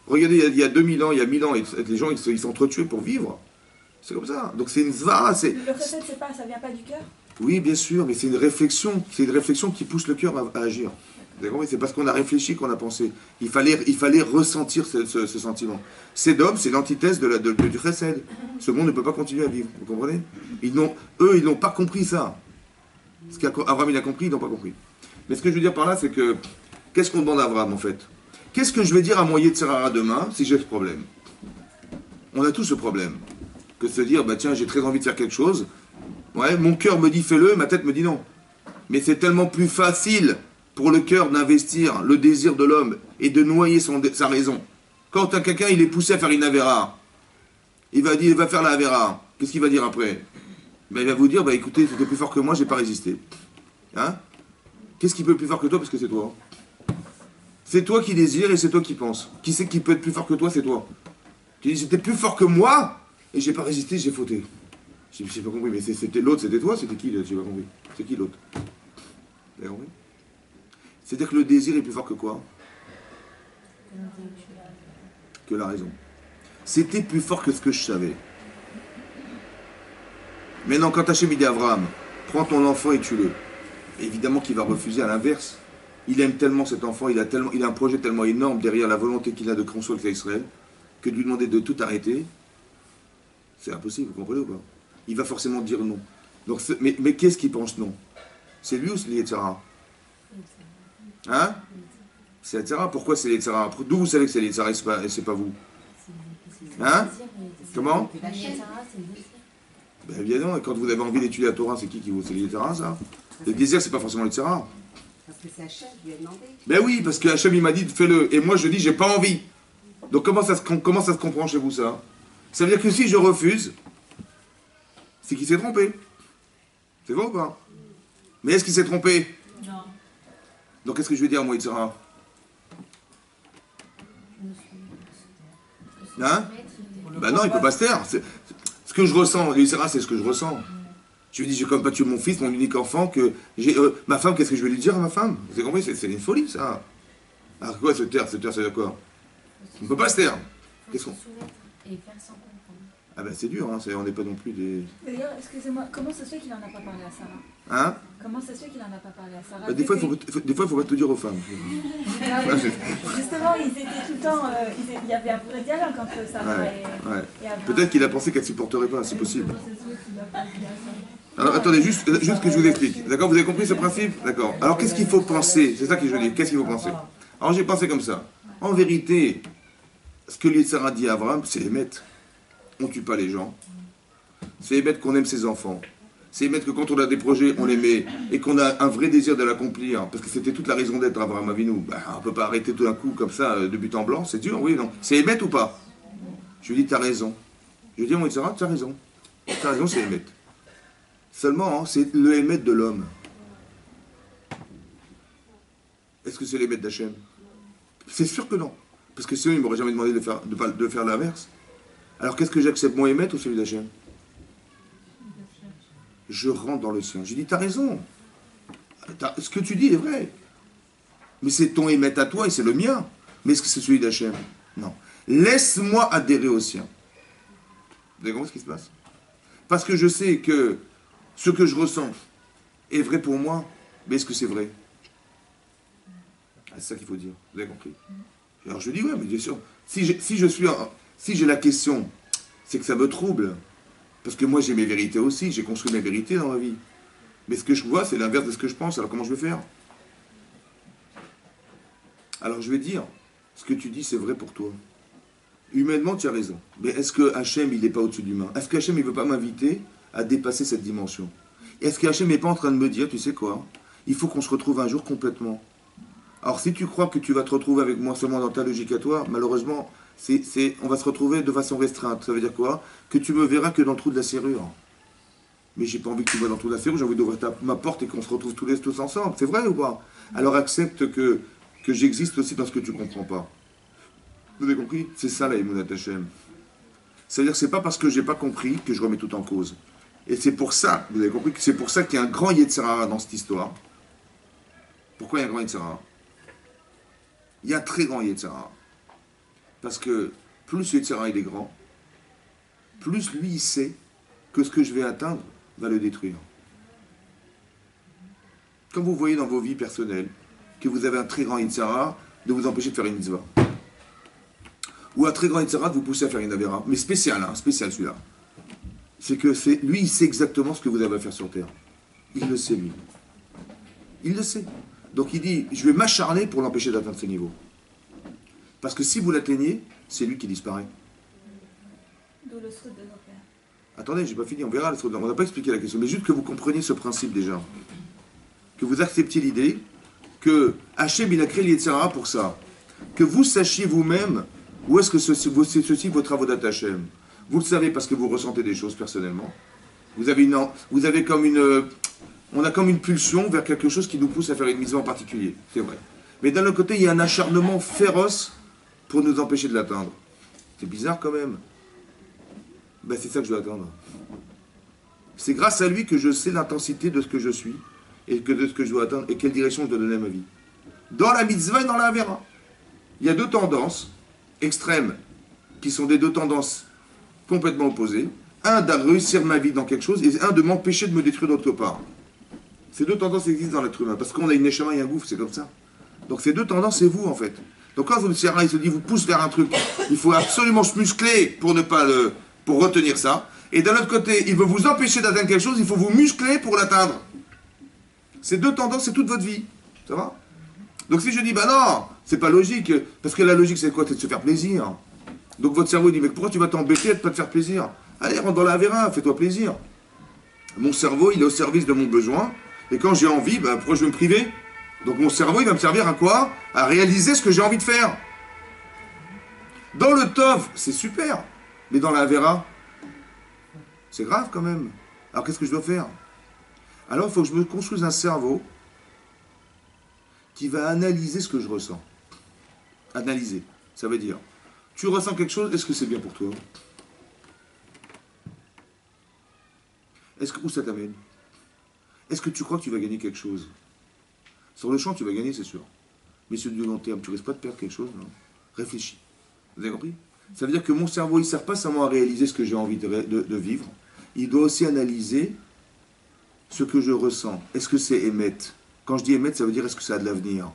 Regardez, il y a 2000 ans, il y a 1000 ans, les gens, ils s'entretuaient pour vivre. C'est comme ça. Donc c'est une zvara. Le recette, ça vient pas du cœur? Oui, bien sûr, mais c'est une réflexion qui pousse le cœur à agir. Vous avez compris? C'est parce qu'on a réfléchi qu'on a pensé. Il fallait ressentir ce sentiment. Sédom, c'est l'antithèse du chesed. Ce monde ne peut pas continuer à vivre. Vous comprenez? Eux, ils n'ont pas compris ça. Ce qu'Abraham il a compris, ils n'ont pas compris. Mais ce que je veux dire par là, c'est que qu'est-ce qu'on demande à Abraham en fait? Qu'est-ce que je vais dire à mon Yetzirara demain si j'ai ce problème? On a tous ce problème. Que de se dire, bah tiens, j'ai très envie de faire quelque chose. Ouais, mon cœur me dit fais-le, ma tête me dit non. Mais c'est tellement plus facile pour le cœur d'investir le désir de l'homme et de noyer sa raison. Quand quelqu'un il est poussé à faire une avéra, il va faire la avéra. Qu'est-ce qu'il va dire après? Ben, il va vous dire, bah écoutez, c'était plus fort que moi, j'ai pas résisté. Hein? Qu'est-ce qui peut être plus fort que toi? Parce que c'est toi. C'est toi qui désires et c'est toi qui penses. Qui c'est qui peut être plus fort que toi? C'est toi. Tu dis, c'était plus fort que moi et j'ai pas résisté, j'ai fauté. J'ai pas compris, mais c'était l'autre, c'était toi, c'était qui? J'ai pas compris. C'est qui l'autre? Vous avez compris? C'est-à-dire que le désir est plus fort que quoi? Que la raison. C'était plus fort que ce que je savais. Maintenant, quand Hachem dit à Abraham, prends ton enfant et tue-le. Évidemment qu'il va refuser à l'inverse. Il aime tellement cet enfant, il a un projet tellement énorme derrière la volonté qu'il a de construire le Israël, que de lui demander de tout arrêter, c'est impossible, vous comprenez ou pas? Il va forcément dire non. Donc, mais qu'est-ce qu'il pense non? C'est lui ou c'est l'Yetzirah? Hein? C'est l'Yetzirah. Pourquoi c'est l'Yetzirah? D'où vous savez que c'est l'Yetzirah et c'est pas vous? Hein? Comment? Ben évidemment, quand vous avez envie d'étudier la Torah, c'est qui vous? C'est l'Yetzirah, ça? Le désir, c'est pas forcément l'Yetzirah. Parce que c'est Hachem qui lui a demandé. Ben oui, parce que Hachem il m'a dit fais-le. Et moi je dis j'ai pas envie. Donc comment ça se comprend chez vous ça? Ça veut dire que si je refuse, c'est qu'il s'est trompé. C'est vrai ou pas? Mais est-ce qu'il s'est trompé? Non. Donc qu'est-ce que je vais dire à moi, Yetzirah? Hein? Ben non, il peut pas se taire. Ce que je ressens, Yetzirah, c'est ce que je ressens. Je lui dis, j'ai quand même pas tué mon fils, mon unique enfant, que j'ai. Ma femme, qu'est-ce que je vais lui dire à ma femme? Vous avez compris? C'est une folie, ça. Alors quoi, se taire, c'est d'accord. On ne peut pas se taire. Qu'est-ce qu'on. Et faire sans comprendre. Ah ben c'est dur, hein, on n'est pas non plus des... D'ailleurs, excusez-moi, comment ça se fait qu'il n'en a pas parlé à Sarah? Hein? Comment ça se fait qu'il n'en a pas parlé à Sarah? Des fois, il faut pas tout dire aux femmes. Justement, ils étaient tout le temps... il y avait un vrai dialogue entre Sarah et Abraham. Peut-être qu'il a pensé qu'elle ne supporterait pas, c'est possible. Alors attendez, juste que je vous explique. D'accord, vous avez compris ce principe? D'accord. Alors qu'est-ce qu'il faut penser? C'est ça que je dis. Qu'est-ce qu'il faut penser? Alors j'ai pensé comme ça. En vérité, ce que Sarah dit à Abraham, c'est émettre. On ne tue pas les gens. C'est émettre qu'on aime ses enfants. C'est émettre que quand on a des projets, on les met et qu'on a un vrai désir de l'accomplir. Parce que c'était toute la raison d'être Abraham Avinu. Ben, on ne peut pas arrêter tout d'un coup comme ça, de but en blanc. C'est dur, oui, non. C'est émettre ou pas? Je lui dis, tu as raison. Je lui dis, moi, Sarah, tu as raison. Tu as raison, c'est émettre. Seulement, hein, c'est le émet de l'homme. Est-ce que c'est l'émet d'Hachem? C'est sûr que non. Parce que sinon, il ne m'aurait jamais demandé de faire l'inverse. Alors, qu'est-ce que j'accepte, mon émet ou celui d'Hachem? Je rentre dans le sien. J'ai dit, t'as raison. Ce que tu dis est vrai. Mais c'est ton émet à toi et c'est le mien. Mais est-ce que c'est celui d'Hachem? Non. Laisse-moi adhérer au sien. Vous avez compris ce qui se passe? Parce que je sais que ce que je ressens est vrai pour moi, mais est-ce que c'est vrai? C'est ça qu'il faut dire. Vous avez compris? Alors je dis, ouais, mais bien sûr, si j'ai la question, c'est que ça me trouble. Parce que moi j'ai mes vérités aussi, j'ai construit mes vérités dans ma vie. Mais ce que je vois, c'est l'inverse de ce que je pense, alors comment je vais faire? Alors je vais dire, ce que tu dis, c'est vrai pour toi. Humainement, tu as raison. Mais est-ce que Hachem, il n'est pas au-dessus de l'humain? Est-ce que Hachem, il ne veut pas m'inviter à dépasser cette dimension? Est-ce que Hachem n'est pas en train de me dire, tu sais quoi? Il faut qu'on se retrouve un jour complètement. Alors si tu crois que tu vas te retrouver avec moi seulement dans ta logique à toi, malheureusement, on va se retrouver de façon restreinte. Ça veut dire quoi? Que tu me verras que dans le trou de la serrure. Mais j'ai pas envie que tu vois dans le trou de la serrure, j'ai envie d'ouvrir ma porte et qu'on se retrouve tous ensemble. C'est vrai ou pas? Alors accepte que j'existe aussi dans ce que tu ne comprends pas. Vous avez compris? C'est ça la Emunat Hashem. C'est-à-dire que c'est pas parce que j'ai pas compris que je remets tout en cause. Et c'est pour ça, vous avez compris, que c'est pour ça qu'il y a un grand Yetzer Hara dans cette histoire. Pourquoi il y a un grand Yetzer Hara? Il y a un très grand Yetzer Hara. Parce que plus le Yetzer Hara il est grand, plus lui il sait que ce que je vais atteindre va le détruire. Comme vous voyez dans vos vies personnelles, que vous avez un très grand Yetzer Hara de vous empêcher de faire une mitzvah. Ou un très grand Yetzer Hara de vous pousser à faire une avera. Mais spécial, hein, spécial celui-là. C'est que lui, il sait exactement ce que vous avez à faire sur Terre. Il le sait, lui. Il le sait. Donc il dit, je vais m'acharner pour l'empêcher d'atteindre ce niveau. Parce que si vous l'atteignez, c'est lui qui disparaît. D'où le sroud de nos pères. Attendez, j'ai pas fini, on verra le sroud. On n'a pas expliqué la question, mais juste que vous compreniez ce principe déjà. Que vous acceptiez l'idée que Hachem, il a créé l'Yetzer Hara pour ça. Que vous sachiez vous-même où est-ce que ceci votre avodat Hachem. Vous le savez parce que vous ressentez des choses personnellement. On a comme une pulsion vers quelque chose qui nous pousse à faire une mitzvah en particulier. C'est vrai. Mais d'un autre côté, il y a un acharnement féroce pour nous empêcher de l'atteindre. C'est bizarre quand même. Ben, c'est ça que je dois atteindre. C'est grâce à lui que je sais l'intensité de ce que je suis et de ce que je dois atteindre et quelle direction je dois donner à ma vie. Dans la mitzvah et dans la avera. Il y a deux tendances extrêmes qui sont des deux tendances complètement opposées. Un, de réussir ma vie dans quelque chose et un, de m'empêcher de me détruire d'autre part. Ces deux tendances existent dans l'être humain parce qu'on a une neshama et un gouffre, c'est comme ça. Donc ces deux tendances, c'est vous en fait. Donc quand il se dit, vous pousse vers un truc, il faut absolument se muscler pour retenir ça. Et d'un autre côté, il veut vous empêcher d'atteindre quelque chose, il faut vous muscler pour l'atteindre. Ces deux tendances, c'est toute votre vie. Ça va? Donc si je dis, bah non, c'est pas logique, parce que la logique c'est quoi? C'est de se faire plaisir. Donc votre cerveau dit, mais pourquoi tu vas t'embêter à ne pas te faire plaisir? Allez, rentre dans la Avera, fais-toi plaisir. Mon cerveau, il est au service de mon besoin, et quand j'ai envie, bah, pourquoi je vais me priver? Donc mon cerveau, il va me servir à quoi? À réaliser ce que j'ai envie de faire. Dans le Tov, c'est super, mais dans la Avera, c'est grave quand même. Alors qu'est-ce que je dois faire? Alors il faut que je me construise un cerveau qui va analyser ce que je ressens. Analyser, ça veut dire, tu ressens quelque chose, est-ce que c'est bien pour toi? Où ça t'amène? Est-ce que tu crois que tu vas gagner quelque chose? Sur le champ, tu vas gagner, c'est sûr. Mais sur du long terme, tu risques pas de perdre quelque chose, non? Réfléchis. Vous avez compris? Ça veut dire que mon cerveau, il ne sert pas seulement à réaliser ce que j'ai envie de vivre, il doit aussi analyser ce que je ressens. Est-ce que c'est émettre? Quand je dis émettre, ça veut dire est-ce que ça a de l'avenir?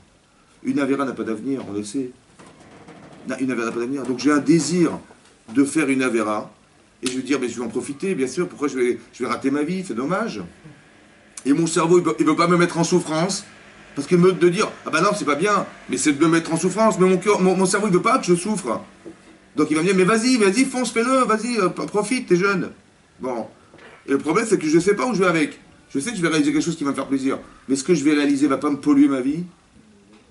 Une Avera n'a pas d'avenir, on le sait. Une Avera n'a pas d'avenir. Donc j'ai un désir de faire une Avera, et je veux dire, mais je vais en profiter, bien sûr, pourquoi je vais rater ma vie? C'est dommage. Et mon cerveau, il ne veut pas me mettre en souffrance, parce que de dire, ah ben non, c'est pas bien, mais c'est de me mettre en souffrance, mais mon cerveau, il ne veut pas que je souffre. Donc il va me dire, mais vas-y, fonce, fais-le, vas-y, profite, t'es jeune. Bon. Et le problème, c'est que je ne sais pas où je vais avec. Je sais que je vais réaliser quelque chose qui va me faire plaisir, mais ce que je vais réaliser ne va pas me polluer ma vie?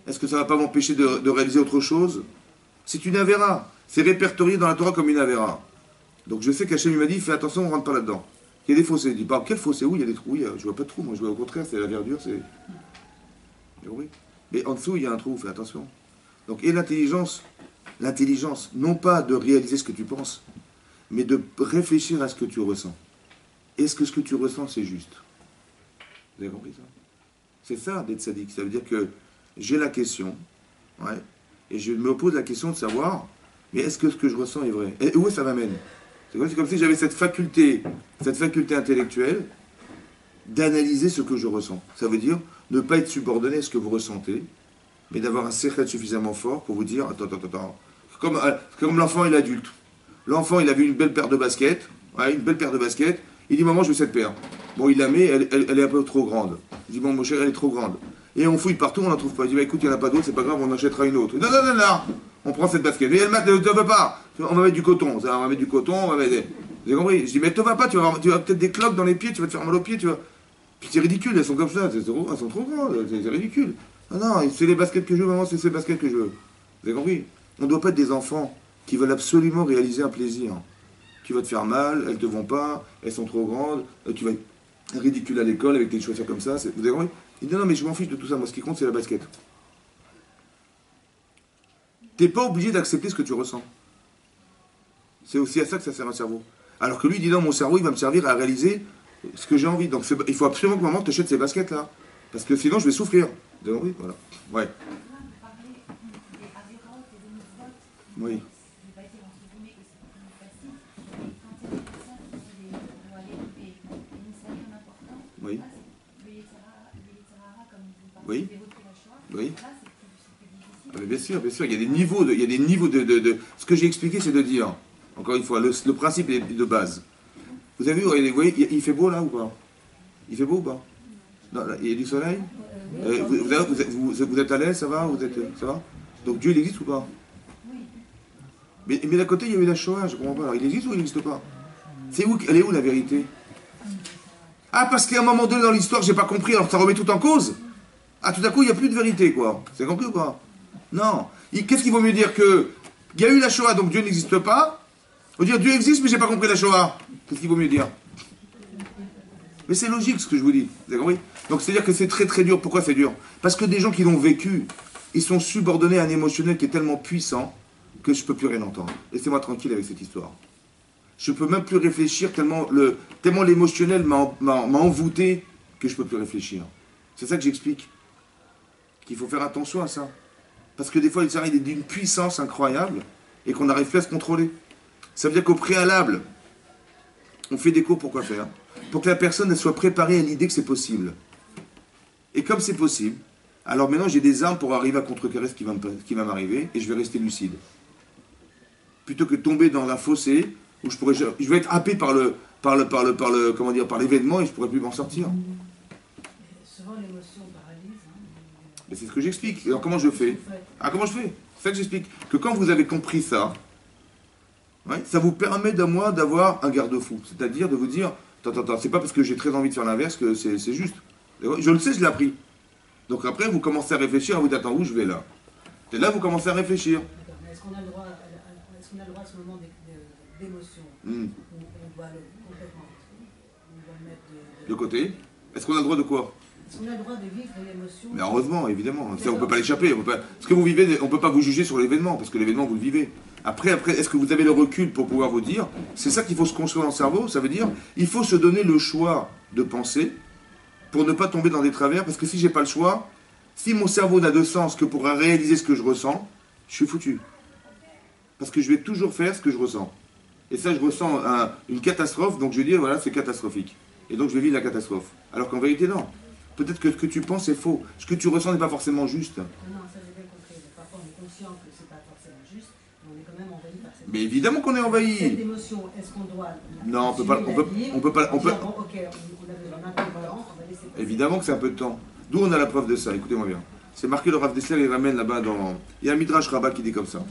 Est-ce que ça ne va pas m'empêcher de réaliser autre chose? C'est une Avera. C'est répertorié dans la Torah comme une Avera. Donc je sais qu'Hachem m'a dit, fais attention, on ne rentre pas là-dedans. Il y a des fossés. Il dit pas, quel fossé? Où il y a des trous? Oui, je vois pas de trous. Moi, je vois au contraire, c'est la verdure, c'est. Oui. Mais en dessous, il y a un trou, fais attention. Donc, et l'intelligence, non pas de réaliser ce que tu penses, mais de réfléchir à ce que tu ressens. Est-ce que ce que tu ressens, c'est juste? Vous avez compris ça? C'est ça d'être sadique. Ça veut dire que j'ai la question, ouais, et je me pose la question de savoir, mais est-ce que ce que je ressens est vrai? Et où ça m'amène? C'est comme si j'avais cette faculté intellectuelle d'analyser ce que je ressens. Ça veut dire ne pas être subordonné à ce que vous ressentez, mais d'avoir un secret suffisamment fort pour vous dire, attends. Comme l'enfant et l'adulte. L'enfant, il a vu une belle paire de baskets, ouais, une belle paire de baskets, il dit, maman, je veux cette paire. Bon, il la met, elle est un peu trop grande. Il dit, bon, mon cher, elle est trop grande. Et on fouille partout, on n'en trouve pas. Il dit, bah, écoute, il n'y en a pas d'autre, c'est pas grave, on en achètera une autre. Non, on prend cette basket. Mais elle ne te veut pas. On va mettre du coton. On va mettre du coton, on va mettre des... Vous avez compris? Je dis, mais elle te va pas, tu vas peut-être des cloques dans les pieds, tu vas te faire mal aux pieds, tu vois. Puis c'est ridicule, elles sont comme ça, elles sont trop grandes, c'est ridicule. Non, c'est les baskets que je veux, maman, c'est ces baskets que je veux. Vous avez compris? On ne doit pas être des enfants qui veulent absolument réaliser un plaisir. Tu vas te faire mal, elles ne te vont pas, elles sont trop grandes, tu vas être ridicule à l'école avec tes chaussures comme ça. Vous avez compris? Il dit non, mais je m'en fiche de tout ça, moi ce qui compte c'est la basket. Tu n'es pas obligé d'accepter ce que tu ressens. C'est aussi à ça que ça sert un cerveau. Alors que lui, il dit non, mon cerveau, il va me servir à réaliser ce que j'ai envie. Donc il faut absolument que maman t'achète ces baskets-là. Parce que sinon, je vais souffrir. Vous avez compris? Voilà. Ouais. Oui. Oui. Oui. Oui. Ah, mais bien sûr, il y a des niveaux de... Ce que j'ai expliqué, c'est de dire, encore une fois, le principe est de base. Vous avez vu, vous voyez, il fait beau là ou pas? Il fait beau ou pas? Non, là, il y a du soleil? Vous êtes à l'aise, ça va? Ça va? Donc Dieu, il existe ou pas? Mais d'un côté, il y a eu la Shoah, je ne comprends pas. Alors, il existe ou il n'existe pas? Elle est où la vérité? Ah, parce qu'à un moment donné dans l'histoire, j'ai pas compris, alors ça remet tout en cause? Ah, tout à coup, il n'y a plus de vérité, quoi. C'est compris ou pas? Non. Qu'est-ce qu'il vaut mieux dire que il y a eu la Shoah, donc Dieu n'existe pas? Ou dire Dieu existe, mais j'ai pas compris la Shoah? Qu'est-ce qu'il vaut mieux dire? Mais c'est logique ce que je vous dis. Vous avez compris? Donc c'est-à-dire que c'est très très dur. Pourquoi c'est dur? Parce que des gens qui l'ont vécu, ils sont subordonnés à un émotionnel qui est tellement puissant que je ne peux plus rien entendre. Laissez-moi tranquille avec cette histoire. Je ne peux même plus réfléchir tellement l'émotionnel m'a envoûté que je ne peux plus réfléchir. C'est ça que j'explique. Qu'il faut faire attention à ça. Parce que des fois, il est d'une puissance incroyable et qu'on n'arrive plus à se contrôler. Ça veut dire qu'au préalable, on fait des cours pour quoi faire? Pour que la personne elle soit préparée à l'idée que c'est possible. Et comme c'est possible, alors maintenant j'ai des armes pour arriver à contrecarrer ce qui va m'arriver et je vais rester lucide. Plutôt que de tomber dans un fossé où je vais être happé par l'événement et je ne pourrai plus m'en sortir. Souvent l'émotion paralyse. Mais c'est ce que j'explique. Alors comment je fais? Ah, comment je fais? C'est ça que j'explique. Que quand vous avez compris ça, ouais, ça vous permet d'avoir un garde-fou. C'est-à-dire de vous dire, attends, c'est pas parce que j'ai très envie de faire l'inverse que c'est juste. Je le sais, je l'ai appris. Donc après, vous commencez à réfléchir, à vous dire, attends, où je vais là? Et là, vous commencez à réfléchir. Mais est-ce qu'on a le droit à ce moment d'émotion où on doit le complètement le mettre de côté? Est-ce qu'on a le droit de quoi? Est-ce qu'on a le droit de vivre l'émotion? Mais heureusement, évidemment. Ça, on ne peut pas l'échapper. Ce que vous vivez, on ne peut pas vous juger sur l'événement, parce que l'événement, vous le vivez. Après, est-ce que vous avez le recul pour pouvoir vous dire, c'est ça qu'il faut se construire dans le cerveau? Ça veut dire, il faut se donner le choix de penser pour ne pas tomber dans des travers, parce que si j'ai pas le choix, si mon cerveau n'a de sens que pour réaliser ce que je ressens, je suis foutu. Parce que je vais toujours faire ce que je ressens. Et ça, je ressens une catastrophe, donc je vais dire, voilà, c'est catastrophique. Et donc je vais vivre la catastrophe. Alors qu'en vérité, non. Peut-être que ce que tu penses est faux. Ce que tu ressens n'est pas forcément juste. Non, ça j'ai bien compris. Parfois on est conscient que c'est pas forcément juste, mais on est quand même envahi par cette émotion. Mais évidemment qu'on est envahi. Cette émotion, est-ce qu'on doit... Non, on peut pas... Ok, on a besoin d'un peu de temps, on va laisser passer. Évidemment que c'est un peu de temps. D'où on a la preuve de ça, écoutez-moi bien. C'est marqué, le Rav Dessler, il ramène là-bas dans... Il y a un Midrash Rabbah qui dit comme ça.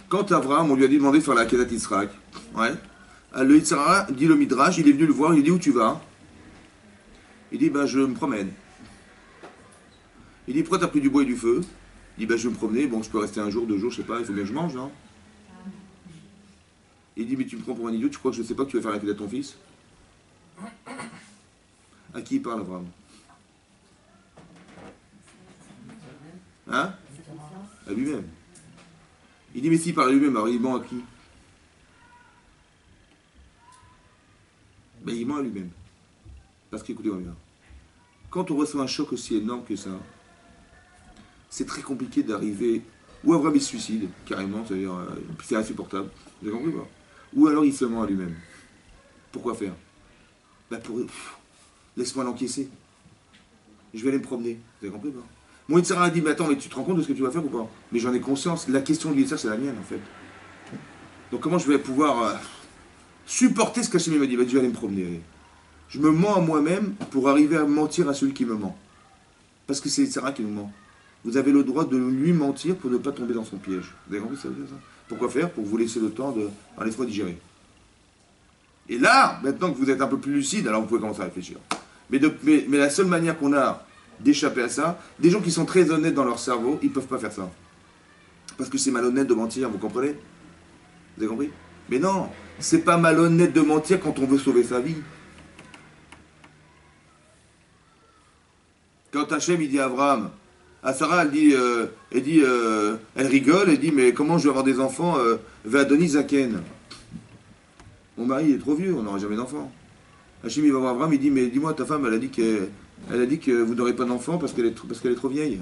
Quand Abraham, on lui a dit demander de faire la Kedat Yitzhak, ouais, le Yitzhara dit le Midrash, il est venu le voir, il dit où tu vas? Il dit je me promène. Il dit pourquoi t'as pris du bois et du feu? Il dit je vais me promener, bon je peux rester un jour, 2 jours, je sais pas, il faut bien que je mange, non? Il dit, mais tu me prends pour un idiot, tu crois que je ne sais pas que tu vas faire la fête à ton fils? À qui il parle, Abraham? Hein? À lui-même. Il dit, mais s'il parle à lui-même, alors il ment à qui? Ben, il ment à lui-même. Parce qu'écoutez-moi bien. Quand on reçoit un choc aussi énorme que ça, c'est très compliqué d'arriver... Ou Abraham il se suicide, carrément, c'est-à-dire c'est insupportable. Vous avez compris pas? Ou alors il se ment à lui-même. Pourquoi faire? Ben pour... Laisse-moi l'encaisser. Je vais aller me promener. Vous avez compris pas? Mon Yitzhara a dit, mais attends, mais tu te rends compte de ce que tu vas faire ou pas? Mais j'en ai conscience. La question de Yitzhara, c'est la mienne, en fait. Donc comment je vais pouvoir supporter ce qu'Hachem m'a dit? Ben, je vais aller me promener, allez. Je me mens à moi-même pour arriver à mentir à celui qui me ment. Parce que c'est Yitzhara qui nous ment. Vous avez le droit de lui mentir pour ne pas tomber dans son piège. Vous avez compris ça? Pourquoi faire? Pour vous laisser le temps de... Alors laisse-moi digérer. Et là, maintenant que vous êtes un peu plus lucide, alors vous pouvez commencer à réfléchir. Mais la seule manière qu'on a d'échapper à ça, des gens qui sont très honnêtes dans leur cerveau, ils ne peuvent pas faire ça. Parce que c'est malhonnête de mentir, vous comprenez? Vous avez compris? Mais non, c'est pas malhonnête de mentir quand on veut sauver sa vie. Quand Hachem il dit à Abraham, à Sarah elle rigole, elle dit mais comment je vais avoir des enfants Ve'adoni Zaken. Mon mari est trop vieux, on n'aura jamais d'enfants. Hachem il va voir Abraham, il dit mais dis-moi ta femme elle a dit que vous n'aurez pas d'enfants parce qu'elle est trop vieille.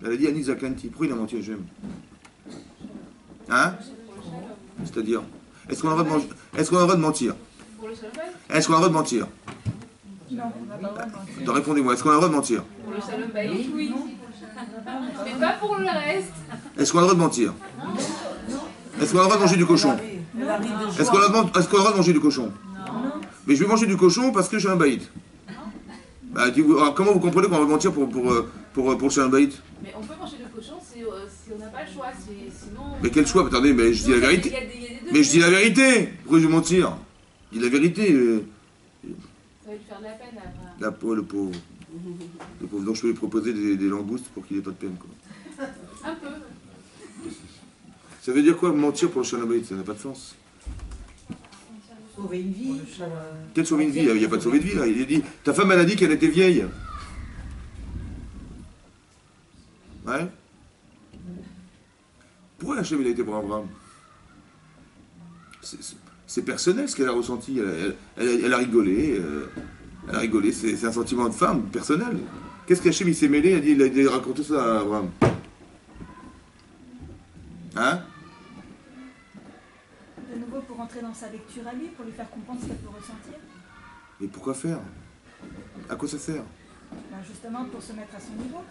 Elle a dit Ani Zakanti. Pourquoi il a menti Hachem? Hein? C'est-à-dire, est-ce qu'on a le droit de mentir? Est-ce qu'on a le droit de mentir? Est-ce qu'on a le droit de mentir? Non, on n'a pas le droit de mentir. Donc répondez-moi, est-ce qu'on a le droit de mentir? Pour le salon baïk, oui. Mais pas pour le reste. Est-ce qu'on a le droit de mentir? Est-ce qu'on a le droit de manger du cochon? Est-ce qu'on a le droit de manger du cochon? Non. Mais je vais manger du cochon parce que j'ai un baït. Bah, alors, comment vous comprenez qu'on va mentir pour le shalom baït? Mais on peut manger du cochon si on n'a pas le choix. Sinon, mais quel choix? Attendez, mais je dis la vérité. Mais je dis la vérité. Pourquoi je vais mentir? Je dis la vérité. Ça va lui faire de la peine après. Le pauvre. Le pauvre. Donc je peux lui proposer des langoustes pour qu'il n'ait pas de peine, quoi. Un peu. Ça veut dire quoi mentir pour le shalom baït? Ça n'a pas de sens. Sauver une vie. Peut-être sauver une vie, il n'y a pas de sauver de vie là. Il a dit, ta femme elle a dit qu'elle était vieille. Ouais. Pourquoi Hachem il a été pour Abraham? C'est personnel ce qu'elle a ressenti. Elle a rigolé. Elle a rigolé. C'est un sentiment de femme personnel. Qu'est-ce qu'Hachem il s'est mêlé? Il a raconté ça à Abraham. Hein? De nouveau pour rentrer dans sa lecture à lui, pour lui faire comprendre ce qu'elle peut ressentir. Mais pourquoi faire? À quoi ça sert? Ben justement pour se mettre à son niveau.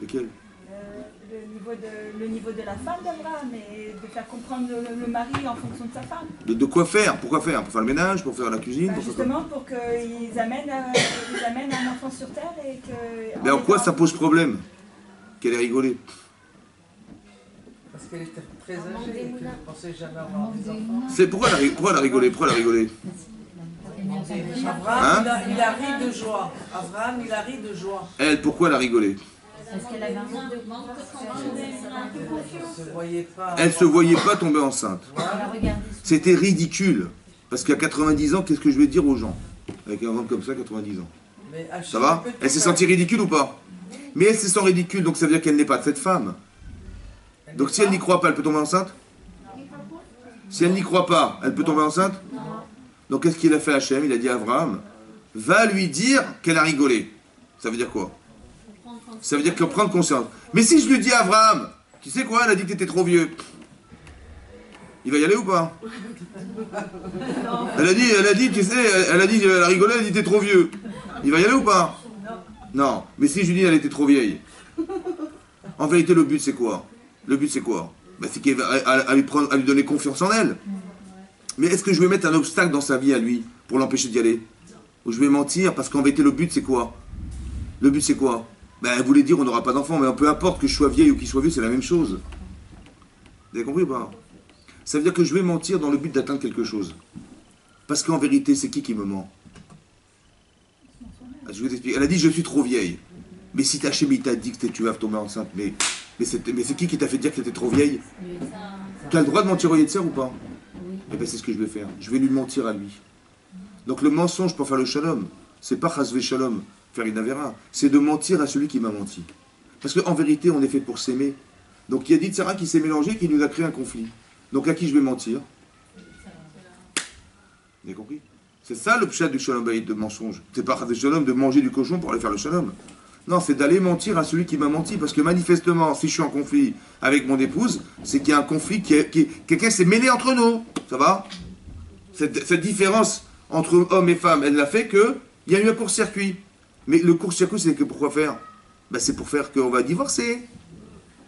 Lequel? Le niveau de la femme d'Abraham et de faire comprendre le mari en fonction de sa femme. De quoi faire? Pourquoi faire? Pour faire le ménage? Pour faire la cuisine? Ben justement pour qu'ils amènent un enfant sur terre et que... Mais en quoi ça pose problème? Qu'elle ait rigolé? Parce qu'elle était très âgée et qu'elle ne pensait jamais avoir des enfants. C'est pourquoi elle a rigolé? Pourquoi elle a rigolé? Abraham, il a ri de joie. Abraham, il a ri de joie. Elle, pourquoi elle a rigolé? Parce qu'elle avait un Elle se voyait pas tomber enceinte. C'était ridicule. Parce qu'à 90 ans, qu'est-ce que je vais dire aux gens? Avec un ventre comme ça, 90 ans. Ça va? Elle s'est sentie ridicule ou pas? Mais elle se sent ridicule, donc ça veut dire qu'elle n'est pas cette femme. Donc si elle n'y croit pas, elle peut tomber enceinte? Si elle n'y croit pas, elle peut tomber enceinte? Donc qu'est-ce qu'il a fait Hachem? Il a dit à Abraham, va lui dire qu'elle a rigolé. Ça veut dire quoi? Ça veut dire qu'elle prend conscience. Mais si je lui dis à Abraham, tu sais quoi, elle a dit que tu étais trop vieux. Il va y aller ou pas? Elle a dit, tu sais, elle a rigolé, elle a dit t'es trop vieux. Il va y aller ou pas? Non. Mais si je lui dis elle était trop vieille. En vérité, le but c'est quoi? Le but c'est quoi? Ben, c'est qu'elle va à lui donner confiance en elle. Mais est-ce que je vais mettre un obstacle dans sa vie à lui pour l'empêcher d'y aller? Ou je vais mentir parce qu'en vérité le but c'est quoi? Le but c'est quoi? Ben elle voulait dire on n'aura pas d'enfant, mais peu importe que je sois vieille ou qu'il soit vieux, c'est la même chose. Vous avez compris ou pas? Ça veut dire que je vais mentir dans le but d'atteindre quelque chose. Parce qu'en vérité, c'est qui me ment? Je vais vous expliquer. Elle a dit je suis trop vieille. Mais si ta chérie t'a dit que tu vas tomber enceinte, mais Mais c'est qui t'a fait dire que t'étais trop vieille? Tu as le droit de mentir au Yetzer ou pas? Oui. Eh bien c'est ce que je vais faire. Je vais lui mentir à lui. Donc le mensonge pour faire le shalom, c'est pas chasvé shalom, faire une avera, c'est de mentir à celui qui m'a menti. Parce qu'en vérité, on est fait pour s'aimer. Donc il y a dit Sarah qui s'est mélangé, qui nous a créé un conflit. Donc à qui je vais mentir? Vous avez compris? C'est ça le pshat du shalom bayit, de mensonge. C'est pas chasvé shalom de manger du cochon pour aller faire le shalom. Non, c'est d'aller mentir à celui qui m'a menti. Parce que manifestement, si je suis en conflit avec mon épouse, c'est qu'il y a un conflit, quelqu'un s'est mêlé entre nous. Ça va? Cette différence entre hommes et femmes, elle a fait qu'il y a eu un court-circuit. Mais le court-circuit, c'est que pourquoi faire? Ben, c'est pour faire qu'on va divorcer.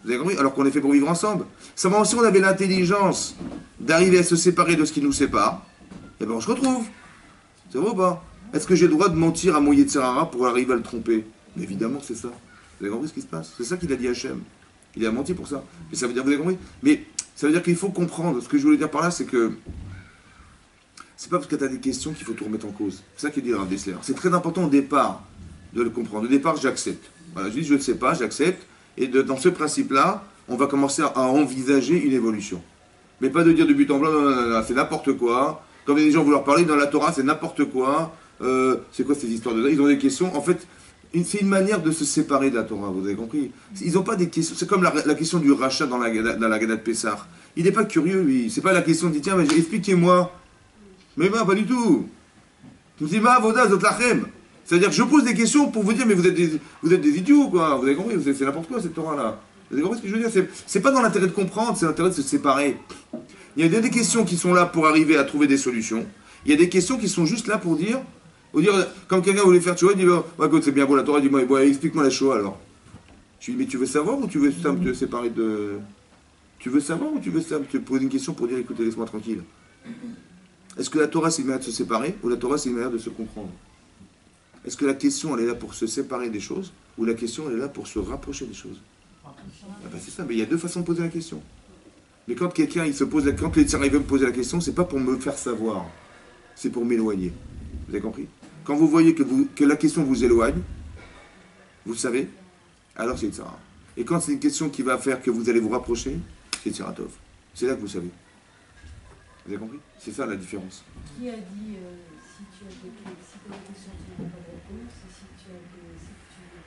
Vous avez compris? Alors qu'on est fait pour vivre ensemble. Seulement, si on avait l'intelligence d'arriver à se séparer de ce qui nous sépare, eh ben on se retrouve. C'est vrai ou pas? Est-ce que j'ai le droit de mentir à mon Yetzirara pour arriver à le tromper? Mais évidemment que c'est ça. Vous avez compris ce qui se passe? C'est ça qu'il a dit à Hachem. Il a menti pour ça. Mais ça veut dire, vous avez compris? Mais ça veut dire qu'il faut comprendre. Ce que je voulais dire par là, c'est que c'est pas parce que tu as des questions qu'il faut tout remettre en cause. C'est ça qu'il dit Rav Dessler. C'est très important au départ de le comprendre. Au départ, j'accepte. Voilà, je dis je ne sais pas, j'accepte. Et dans ce principe-là, on va commencer à envisager une évolution. Mais pas de dire de but en blanc, non, c'est n'importe quoi. Comme les gens vouloir parler dans la Torah, c'est n'importe quoi. C'est quoi ces histoires de... Ils ont des questions. En fait, c'est une manière de se séparer de la Torah, vous avez compris? Ils n'ont pas des questions. C'est comme la question du rachat dans la Gada de Pessah. Il n'est pas curieux, lui. C'est pas la question de dire tiens, mais expliquez-moi. Mais pas du tout. Tu me dis, c'est-à-dire que je pose des questions pour vous dire, mais vous êtes des idiots, quoi. Vous avez compris? C'est n'importe quoi, cette Torah-là. Vous avez compris ce que je veux dire? C'est pas dans l'intérêt de comprendre, c'est l'intérêt de se séparer. Il y a des questions qui sont là pour arriver à trouver des solutions. Il y a des questions qui sont juste là pour dire, comme quelqu'un voulait faire, tu vois, il dit, ouais, écoute, c'est bien beau la Torah, dis-moi, explique-moi la Shoah alors. Je lui dis, mais tu veux savoir ou tu veux te séparer de... Tu veux savoir ou tu veux te poser une question pour dire, écoutez, laisse-moi tranquille. Est-ce que la Torah, c'est une manière de se séparer ou la Torah, c'est une manière de se comprendre? Est-ce que la question, elle est là pour se séparer des choses ou la question, elle est là pour se rapprocher des choses? Ah ben c'est ça, mais il y a deux façons de poser la question. Mais quand quelqu'un, quand les Tzara veut me poser la question, c'est pas pour me faire savoir, c'est pour m'éloigner. Vous avez compris? Quand vous voyez que la question vous éloigne, vous savez, alors c'est Tzara. Et quand c'est une question qui va faire que vous allez vous rapprocher, c'est Tzaratov. C'est là que vous savez. Vous avez compris? C'est ça la différence. Qui a dit si tu as des questions, tu n'as pas de réponse, et si tu n'as pas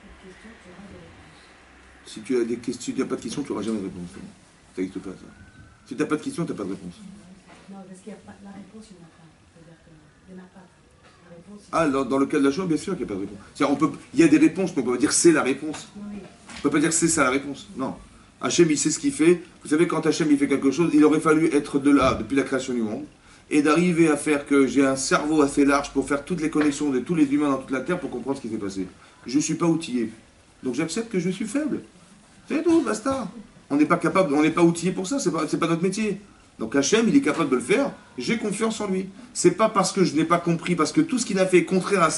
de questions, tu auras des réponses. Si tu as des questions, tu n'as pas de questions, tu n'auras jamais de réponse. Ça n'existe pas, ça. Si tu n'as pas de questions, tu n'as pas de réponse. Non, parce qu'il n'y a pas la réponse, il n'y en a pas. C'est-à-dire qu'il n'y en a pas. La réponse, dans le cas de la Shoah, bien sûr qu'il n'y a pas de réponse. Il y a des réponses, mais on ne peut pas dire c'est la réponse. Oui. On ne peut pas dire c'est ça la réponse. Non. Hachem, il sait ce qu'il fait. Vous savez, quand Hachem il fait quelque chose, il aurait fallu être de là depuis la création du monde et d'arriver à faire que j'ai un cerveau assez large pour faire toutes les connexions de tous les humains dans toute la Terre pour comprendre ce qui s'est passé. Je ne suis pas outillé. Donc j'accepte que je suis faible. C'est tout, basta. On n'est pas capable, on n'est pas outillé pour ça, c'est pas notre métier. Donc Hachem, il est capable de le faire, j'ai confiance en lui. C'est pas parce que je n'ai pas compris, parce que tout ce qu'il a fait est contraire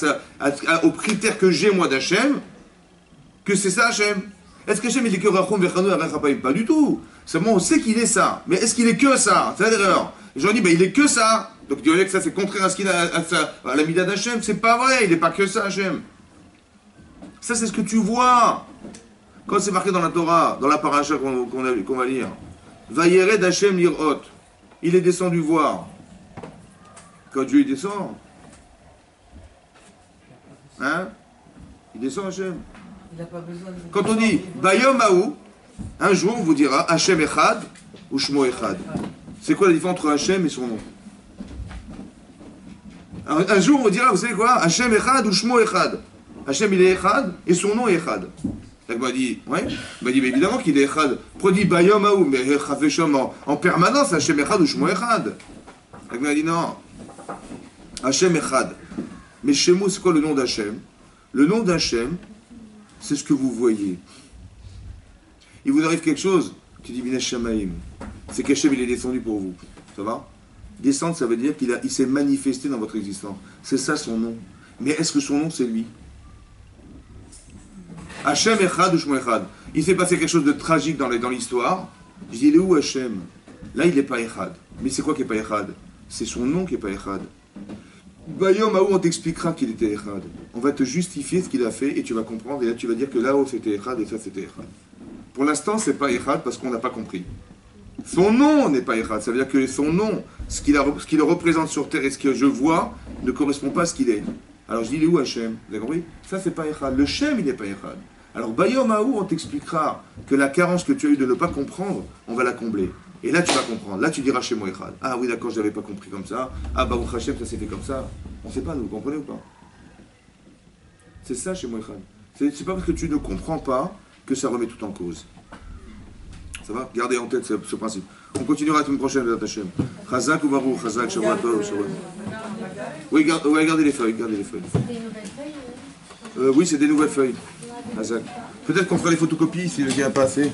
aux critères que j'ai moi d'Hachem, que c'est ça Hachem. Est-ce que Hachem il est que Rachum Vechano Arachapayim? Pas du tout. Seulement on sait qu'il est ça. Mais est-ce qu'il est que ça? C'est l'erreur. Les gens disent, il est que ça. Donc tu dirais que ça c'est contraire à ce qu'il a à la mida d'Hachem. C'est pas vrai, il n'est pas que ça Hachem. Ça c'est ce que tu vois. Quand c'est marqué dans la Torah, dans la paracha qu'on va lire, Vayered Hachem lirot. Il est descendu voir. Quand Dieu descend, hein? Il descend Hachem. Il n'a pas besoin de... Quand on dit Bayom Haou, un jour on vous dira Hachem Echad ou Shmo Echad. C'est quoi la différence entre Hachem et son nom? Un jour on vous dira, vous savez quoi? Hachem Echad ou Shmo Echad. Hachem il est Echad et son nom est Echad. Il m'a dit, ouais. Il m'a dit, mais évidemment qu'il est Echad. Pourquoi dit Bayom Haou? Mais Chafeshom en permanence, Hachem Echad ou Shmo Echad. Il m'a dit non. Hachem Echad. Mais chez moi, c'est quoi le nom d'Hachem? Le nom d'Hachem, c'est ce que vous voyez. Il vous arrive quelque chose, tu dis Minash Shamaim. C'est qu'Hachem il est descendu pour vous. Ça va? Descendre, ça veut dire qu'il s'est manifesté dans votre existence. C'est ça son nom. Mais est-ce que son nom c'est lui? Hachem Echad ou Shmo Echad. Il s'est passé quelque chose de tragique dans l'histoire. Je dis, il est où Hachem? Là, il n'est pas Echad. Mais c'est quoi qui n'est pas Echad? C'est son nom qui n'est pas Echad. Bayom Haou, on t'expliquera qu'il était Echad. On va te justifier ce qu'il a fait et tu vas comprendre. Et là, tu vas dire que là-haut c'était Echad et ça c'était Echad. Pour l'instant, c'est pas Echad parce qu'on n'a pas compris. Son nom n'est pas Echad. Ça veut dire que son nom, ce qu'il le représente sur terre et ce que je vois, ne correspond pas à ce qu'il est. Alors je dis, il est où Hachem? Vous avez compris? Ça, c'est pas Echad. Le Shem, il n'est pas Echad. Alors, Bayom Haou, on t'expliquera que la carence que tu as eue de ne pas comprendre, on va la combler. Et là, tu vas comprendre. Là, tu diras chez moi Echad. Ah oui, d'accord, je n'avais pas compris comme ça. Ah, bah, Hachem, ça s'est fait comme ça. On ne sait pas, vous comprenez ou pas? C'est ça chez moi Echad. C'est pas parce que tu ne comprends pas que ça remet tout en cause. Ça va? Gardez en tête ce principe. On continuera la semaine prochaine, Bézat Hachem. Chazak ou Baruch, Chazak, Shabbat Tov, Shabbat. Oui, gardez les feuilles, gardez les feuilles. C'est des nouvelles feuilles? Oui, c'est des nouvelles feuilles. Peut-être qu'on fera les photocopies si le gars n'a pas assez.